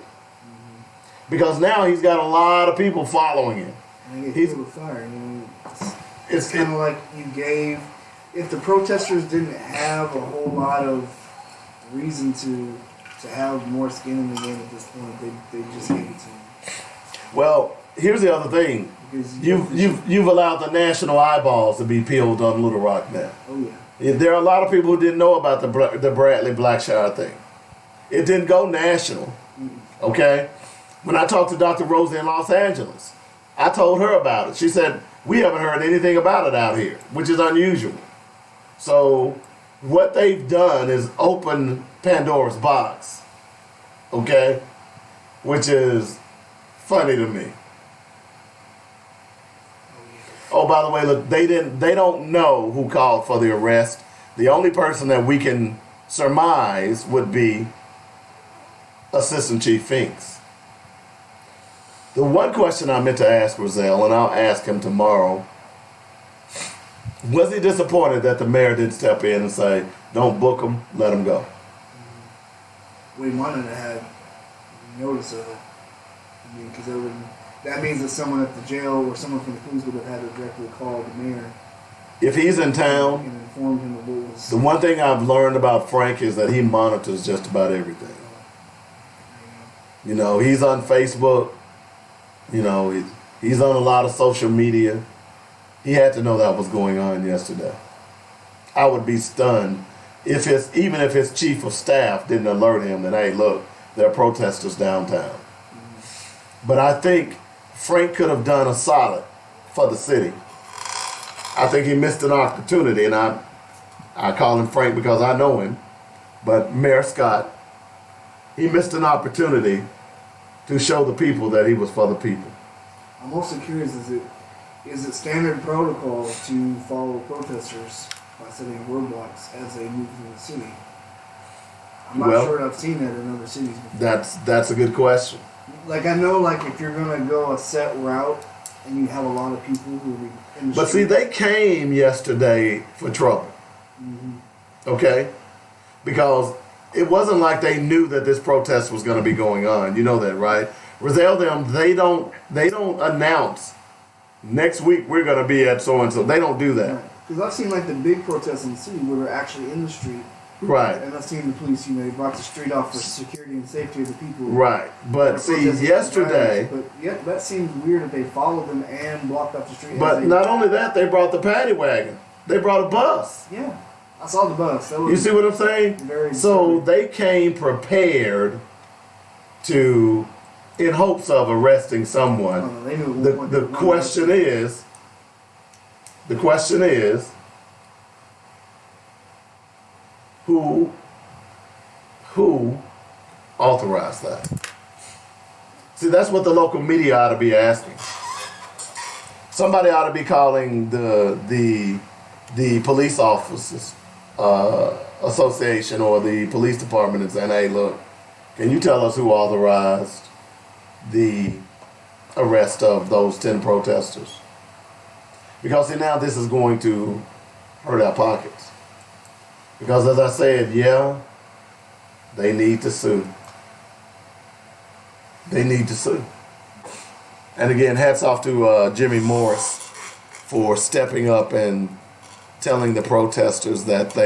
Because now he's got a lot of people following him. and they get hit with fire. I mean, it's kind of like you gave. If the protesters didn't have a whole lot of reason to have more skin in the game at this point, they just gave it to him. Well, here's the other thing. Because You've allowed the national eyeballs to be peeled on Little Rock now. Oh yeah. There are a lot of people who didn't know about the Bradley Blackshire thing. It didn't go national. Okay? When I talked to Dr. Rosie in Los Angeles, I told her about it. She said, we haven't heard anything about it out here, which is unusual. So what they've done is open Pandora's box. Okay? Which is funny to me. Oh, by the way, look, they don't know who called for the arrest. The only person that we can surmise would be Assistant Chief Finks. The one question I meant to ask Rozelle, and I'll ask him tomorrow, was he disappointed that the mayor didn't step in and say, don't book him, let him go? We might not have had notice of it. I mean, because that means that someone at the jail or someone from the police would have had to directly call the mayor. If he's in town, and inform him of what was. the one thing I've learned about Frank is that he monitors just about everything. You know, he's on Facebook. You know, he's on a lot of social media. He had to know that was going on yesterday. I would be stunned even if his chief of staff didn't alert him that, hey, look, there are protesters downtown. But I think Frank could have done a solid for the city. I think he missed an opportunity, and I call him Frank because I know him. But Mayor Scott, he missed an opportunity to show the people that he was for the people. I'm also curious, is it standard protocol to follow protesters by setting roadblocks as they move through the city? I'm not sure I've seen that in other cities before. That's a good question. Like, I know, like, if you're going to go a set route and you have a lot of people who are in the But see, street. they came yesterday for trouble. Mm-hmm. Okay? Because it wasn't like they knew that this protest was going to be going on. You know that, right? Rozelle, they don't announce next week we're going to be at so and so. They don't do that. Because I've seen, like, the big protests in the city where they're actually in the street. Right. And I've seen the police, they block the street off for security and safety of the people. Right. But see, yesterday. But yeah, that seems weird that they followed them and blocked off the street. But not only that, they brought the paddy wagon. They brought a bus. Yeah. I saw the bus. You see what I'm saying? So they came prepared in hopes of arresting someone. They knew The question is, Who authorized that? See, that's what the local media ought to be asking. Somebody ought to be calling the police officers association or the police department and saying, hey, look, can you tell us who authorized the arrest of those 10 protesters? Because see, now this is going to hurt our pockets. Because as I said, yeah, they need to sue. They need to sue. And again, hats off to Jimmy Morris for stepping up and telling the protesters that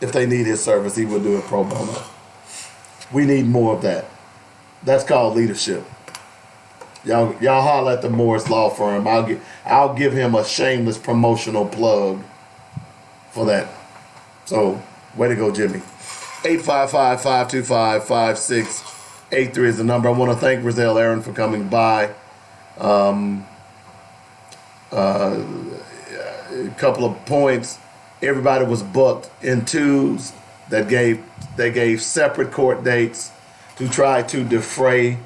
if they need his service, he will do it pro bono. We need more of that. That's called leadership. Y'all holler at the Morris Law Firm. I'll give him a shameless promotional plug for that. So, way to go, Jimmy. 855-525-5683 is the number. I want to thank Rizal Aaron for coming by. A couple of points. Everybody was booked in twos that gave separate court dates to try to defray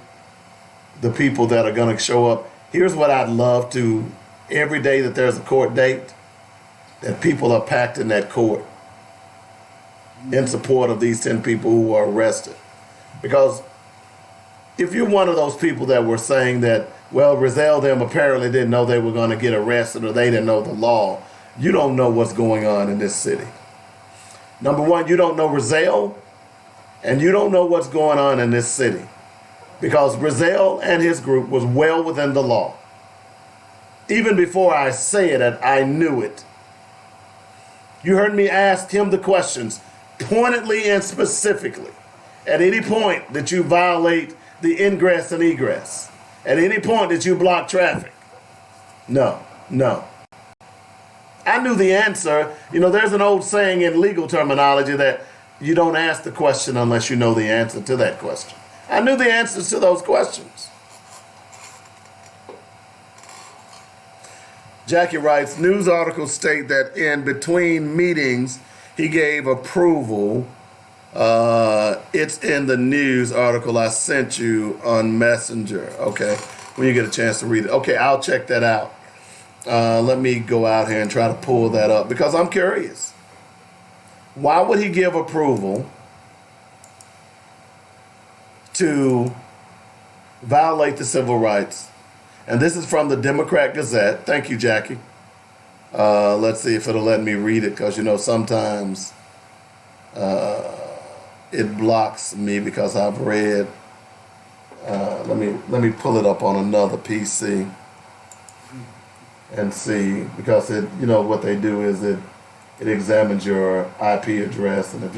the people that are going to show up. Here's what I'd love to, every day that there's a court date, that people are packed in that court in support of these 10 people who were arrested. Because if you're one of those people that were saying that, well, Rizal them apparently didn't know they were going to get arrested or they didn't know the law, you don't know what's going on in this city. Number one, you don't know Rizal, and you don't know what's going on in this city. Because Rizal and his group was well within the law. Even before I said it, I knew it. You heard me ask him the questions pointedly and specifically. At any point that you violate the ingress and egress, at any point that you block traffic, no. I knew the answer. You know, there's an old saying in legal terminology that you don't ask the question unless you know the answer to that question. I knew the answers to those questions. Jackie writes, news articles state that in between meetings, he gave approval. It's in the news article I sent you on Messenger. Okay, when you get a chance to read it. Okay, I'll check that out. Let me go out here and try to pull that up because I'm curious. Why would he give approval to violate the civil rights? And this is from the Democrat Gazette. Thank you, Jackie. Let's see if it'll let me read it because, you know, sometimes it blocks me because I've read. Let me pull it up on another PC and see, because it, you know, what they do is it examines your IP address, and if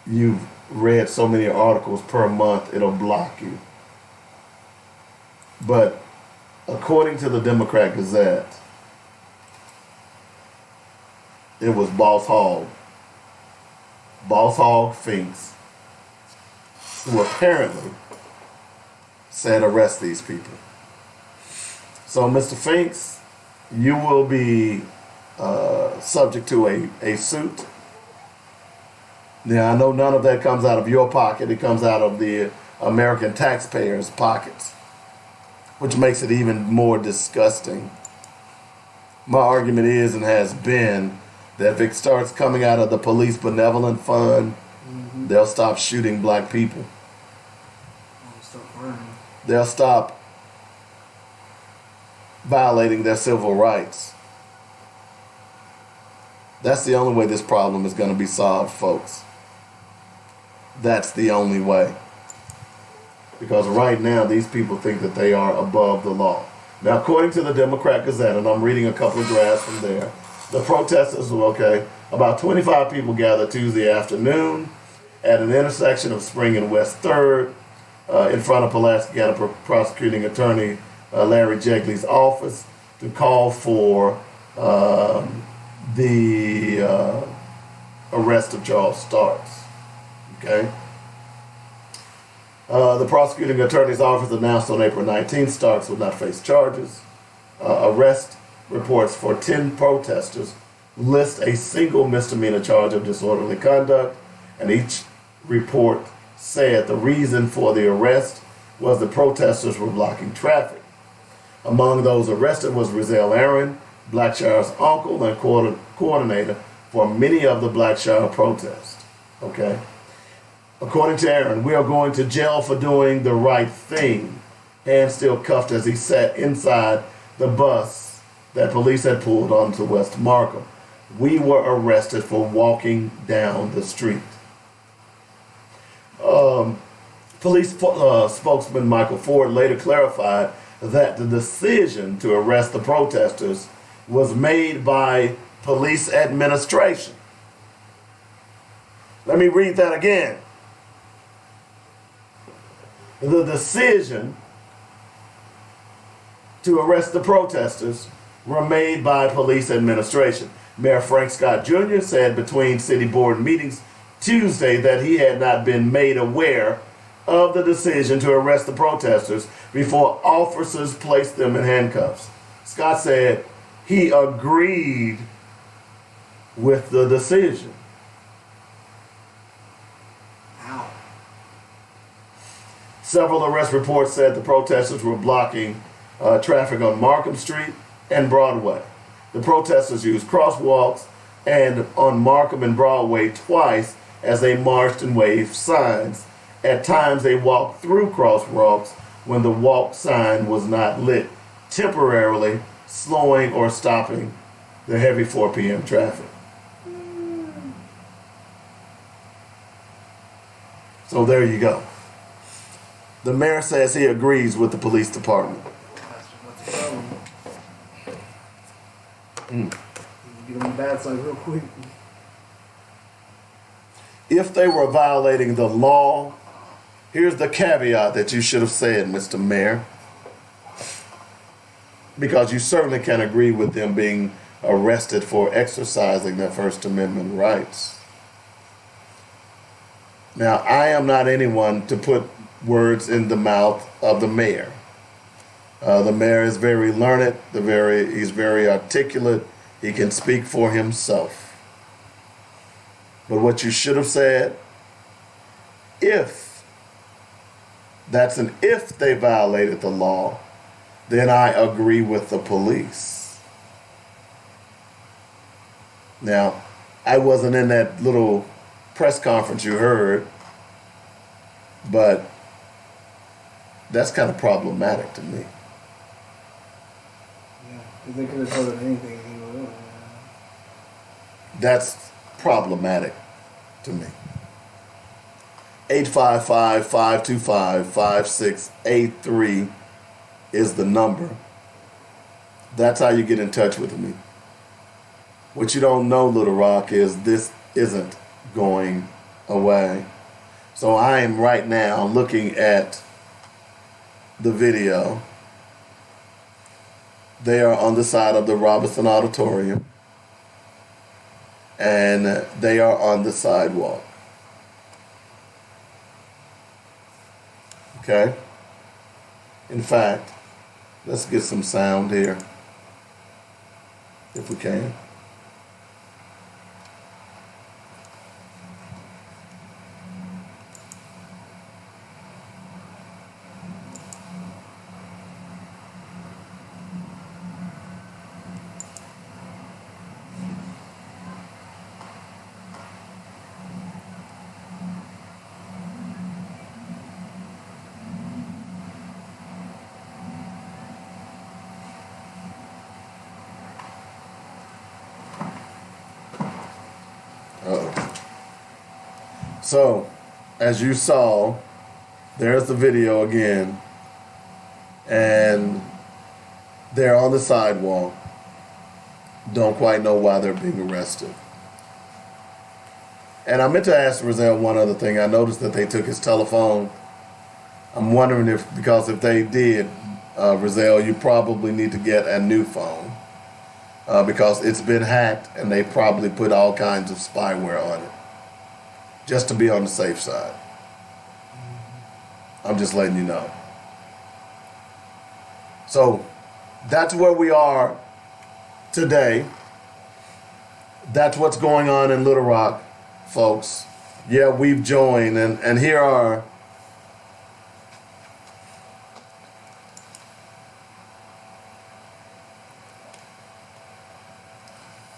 you've read so many articles per month, it'll block you. But according to the Democrat Gazette, it was Boss Hogg Finks, who apparently said arrest these people. So, Mr. Finks, you will be subject to a suit. Now, I know none of that comes out of your pocket. It comes out of the American taxpayers' pockets, which makes it even more disgusting. My argument is and has been that if it starts coming out of the police benevolent fund, they'll stop shooting black people. They'll stop violating their civil rights. That's the only way this problem is going to be solved, folks. That's the only way. Because right now, these people think that they are above the law. Now, according to the Democrat Gazette, and I'm reading a couple of drafts from there, the protesters were okay. About 25 people gathered Tuesday afternoon at an intersection of Spring and West 3rd in front of Pulaski County Prosecuting Attorney Larry Jegley's office to call for the arrest of Charles Starks. Okay. The prosecuting attorney's office announced on April 19th Starks would not face charges. Arrest reports for 10 protesters list a single misdemeanor charge of disorderly conduct, and each report said the reason for the arrest was the protesters were blocking traffic. Among those arrested was Rizal Aaron, Blackshire's uncle and coordinator for many of the Blackshire protests. Okay? According to Aaron, we are going to jail for doing the right thing. Hands still cuffed as he sat inside the bus that police had pulled onto West Markham. We were arrested for walking down the street. Police spokesman Michael Ford later clarified that the decision to arrest the protesters was made by police administration. Let me read that again. The decision to arrest the protesters were made by police administration. Mayor Frank Scott Jr. said between city board meetings Tuesday that he had not been made aware of the decision to arrest the protesters before officers placed them in handcuffs. Scott said he agreed with the decision. Ow. Several arrest reports said the protesters were blocking traffic on Markham Street and Broadway. The protesters used crosswalks and on Markham and Broadway twice as they marched and waved signs. At times they walked through crosswalks when the walk sign was not lit, temporarily slowing or stopping the heavy 4 p.m. traffic. So there you go. The mayor says he agrees with the police department. What's the problem? Get on the bad side real quick. If they were violating the law, here's the caveat that you should have said, Mr. Mayor, because you certainly can agree with them being arrested for exercising their First Amendment rights. Now, I am not anyone to put words in the mouth of the mayor. The mayor is very learned, he's very articulate, he can speak for himself. But what you should have said, if they violated the law, then I agree with the police. Now, I wasn't in that little press conference you heard, but that's kind of problematic to me. Yeah, because they could have told him anything he would have. That's problematic to me. 855-525-5683 is the number. That's how you get in touch with me. What you don't know, Little Rock, is this isn't going away. So I am right now looking at the video. They are on the side of the Robinson Auditorium, and they are on the sidewalk. Okay? In fact, let's get some sound here, if we can. So, as you saw, there's the video again, and they're on the sidewalk. Don't quite know why they're being arrested. And I meant to ask Rizal one other thing. I noticed that they took his telephone. I'm wondering if they did, Rizal, you probably need to get a new phone because it's been hacked and they probably put all kinds of spyware on it, just to be on the safe side. I'm just letting you know. So that's where we are today. That's what's going on in Little Rock, folks. Yeah, we've joined, and here are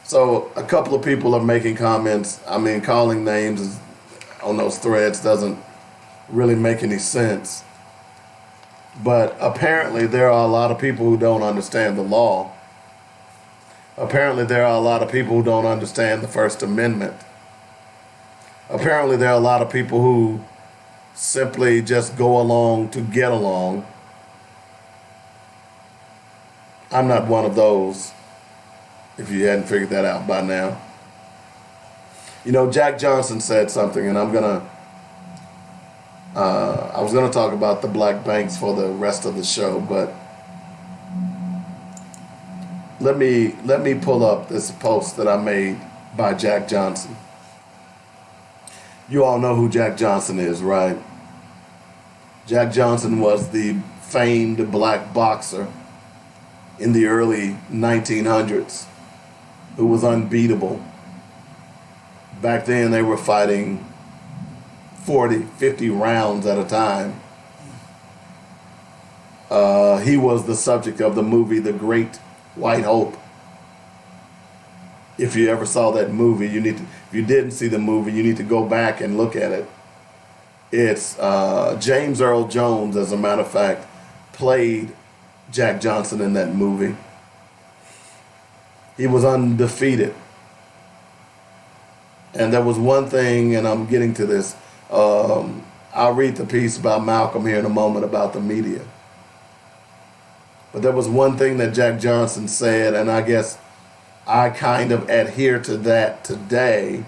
so a couple of people are making comments. I mean, calling names on those threads doesn't really make any sense. But apparently there are a lot of people who don't understand the law. Apparently there are a lot of people who don't understand the First Amendment. Apparently there are a lot of people who simply just go along to get along. I'm not one of those, if you hadn't figured that out by now. You know, Jack Johnson said something, and I was gonna talk about the black banks for the rest of the show, but let me pull up this post that I made by Jack Johnson. You all know who Jack Johnson is, right? Jack Johnson was the famed black boxer in the early 1900s who was unbeatable. Back then they were fighting 40, 50 rounds at a time. He was the subject of the movie The Great White Hope. If you ever saw that movie, if you didn't see the movie, you need to go back and look at it. It's James Earl Jones, as a matter of fact, played Jack Johnson in that movie. He was undefeated. And there was one thing, and I'm getting to this, I'll read the piece by Malcolm here in a moment about the media. But there was one thing that Jack Johnson said, and I guess I kind of adhere to that today.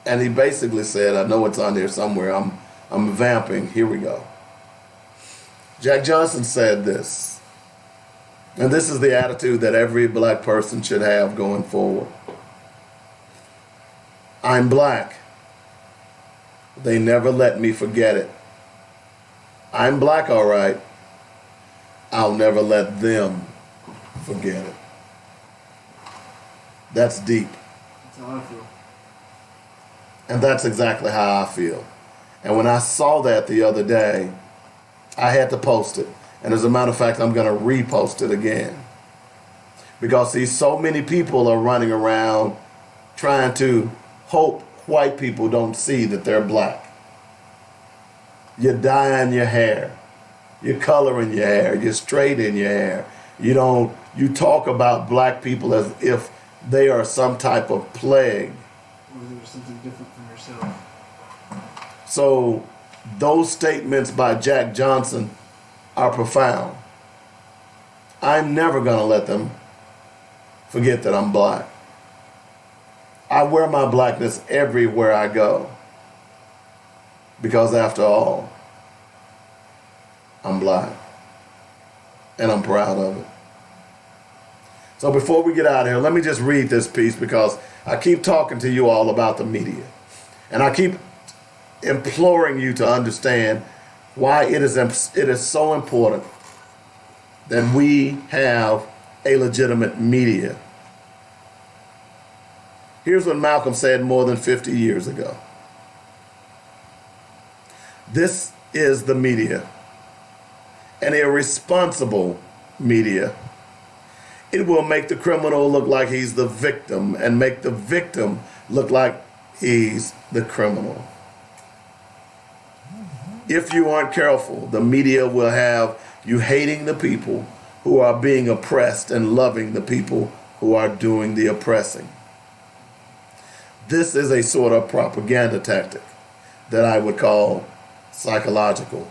And he basically said, I know it's on there somewhere, I'm vamping, here we go. Jack Johnson said this, and this is the attitude that every black person should have going forward. I'm black. They never let me forget it. I'm black, all right. I'll never let them forget it. That's deep. That's how I feel. And that's exactly how I feel. And when I saw that the other day, I had to post it. And as a matter of fact, I'm going to repost it again. Because see, so many people are running around trying to hope white people don't see that they're black. You're dyeing your hair. You're coloring your hair. You're straightening your hair. You talk about black people as if they are some type of plague. Or there's something different from yourself. So those statements by Jack Johnson are profound. I'm never going to let them forget that I'm black. I wear my blackness everywhere I go. Because after all, I'm black. And I'm proud of it. So before we get out of here, let me just read this piece because I keep talking to you all about the media. And I keep imploring you to understand why it is so important that we have a legitimate media. Here's what Malcolm said more than 50 years ago. This is the media, an irresponsible media. It will make the criminal look like he's the victim and make the victim look like he's the criminal. If you aren't careful, the media will have you hating the people who are being oppressed and loving the people who are doing the oppressing. This is a sort of propaganda tactic that I would call psychological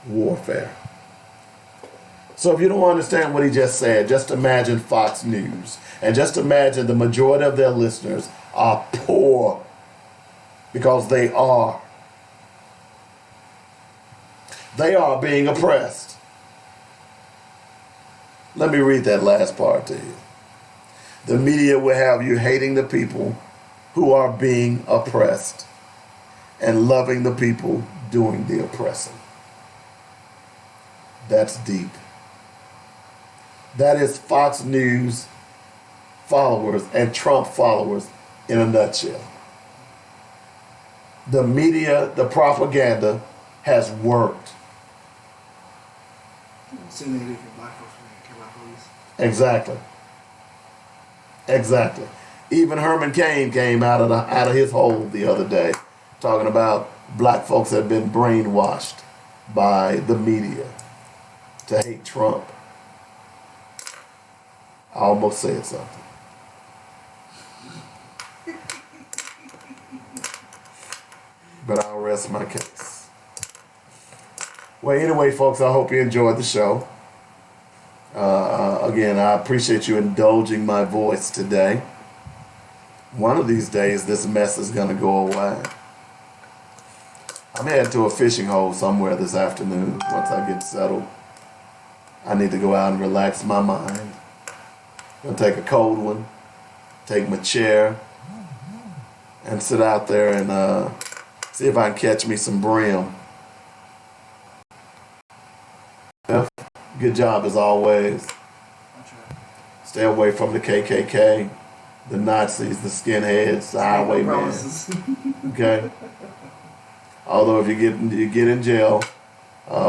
warfare. So if you don't understand what he just said, just imagine Fox News and just imagine the majority of their listeners are poor because they are. They are being oppressed. Let me read that last part to you. The media will have you hating the people who are being oppressed and loving the people doing the oppressing. That's deep. That is Fox News followers and Trump followers in a nutshell. The media, the propaganda has worked. Sooner they for black folks when they care about police. Exactly. Exactly. Even Herman Cain came out of his hole the other day, talking about black folks have been brainwashed by the media to hate Trump. I almost said something. But I'll rest my case. Well, anyway, folks, I hope you enjoyed the show. Again, I appreciate you indulging my voice today. One of these days, this mess is going to go away. I'm headed to a fishing hole somewhere this afternoon. Once I get settled, I need to go out and relax my mind. Gonna take a cold one, take my chair, and sit out there and see if I can catch me some brim. Yeah, good job as always. Stay away from the KKK, the Nazis, the skinheads, the highwaymen. Okay. Although if you get in jail,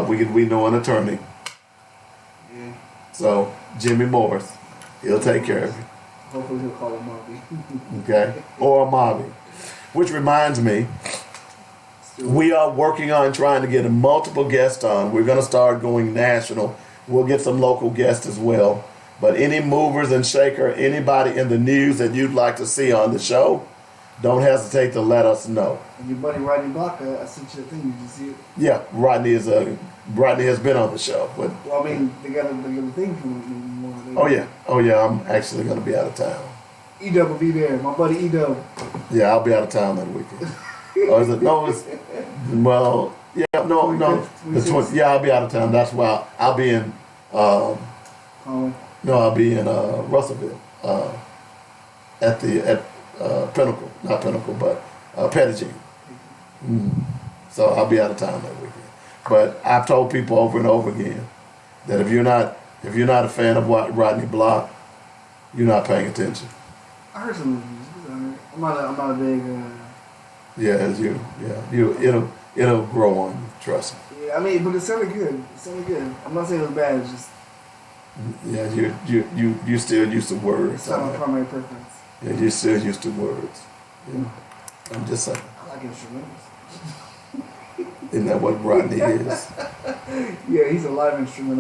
we know an attorney. Yeah. So Jimmy Morris, he'll take care of you. Hopefully he'll call him Marby. Okay, or a Mobby. Which reminds me, we are working on trying to get multiple guests on. We're going to start going national. We'll get some local guests as well. But any movers and shaker, anybody in the news that you'd like to see on the show, don't hesitate to let us know. And your buddy Rodney Block, I sent you a thing. Did you see it? Yeah, Rodney has been on the show. But Well, I mean, they got a thing from oh yeah, I'm actually going to be out of town. E-Dub will be there. My buddy E-Dub. Yeah, I'll be out of town that weekend. Oh, is it? No, it's well, yeah, no. I'll be out of town. That's why I'll be in. I'll be in Russellville at Pinnacle, not Pinnacle, but Pettigene. So I'll be out of town that weekend. But I've told people over and over again that if you're not a fan of Rodney Block, you're not paying attention. I heard some reviews. I'm not a big. It'll grow on you. Trust me. Yeah, I mean, but it sounded good. I'm not saying it was bad. It's just. Yeah, you still used to words. It's not my primary preference. Yeah, you're still used to words. Yeah. I'm just saying. I like instrumentals. Isn't that what Rodney is? Yeah, he's a live instrumental.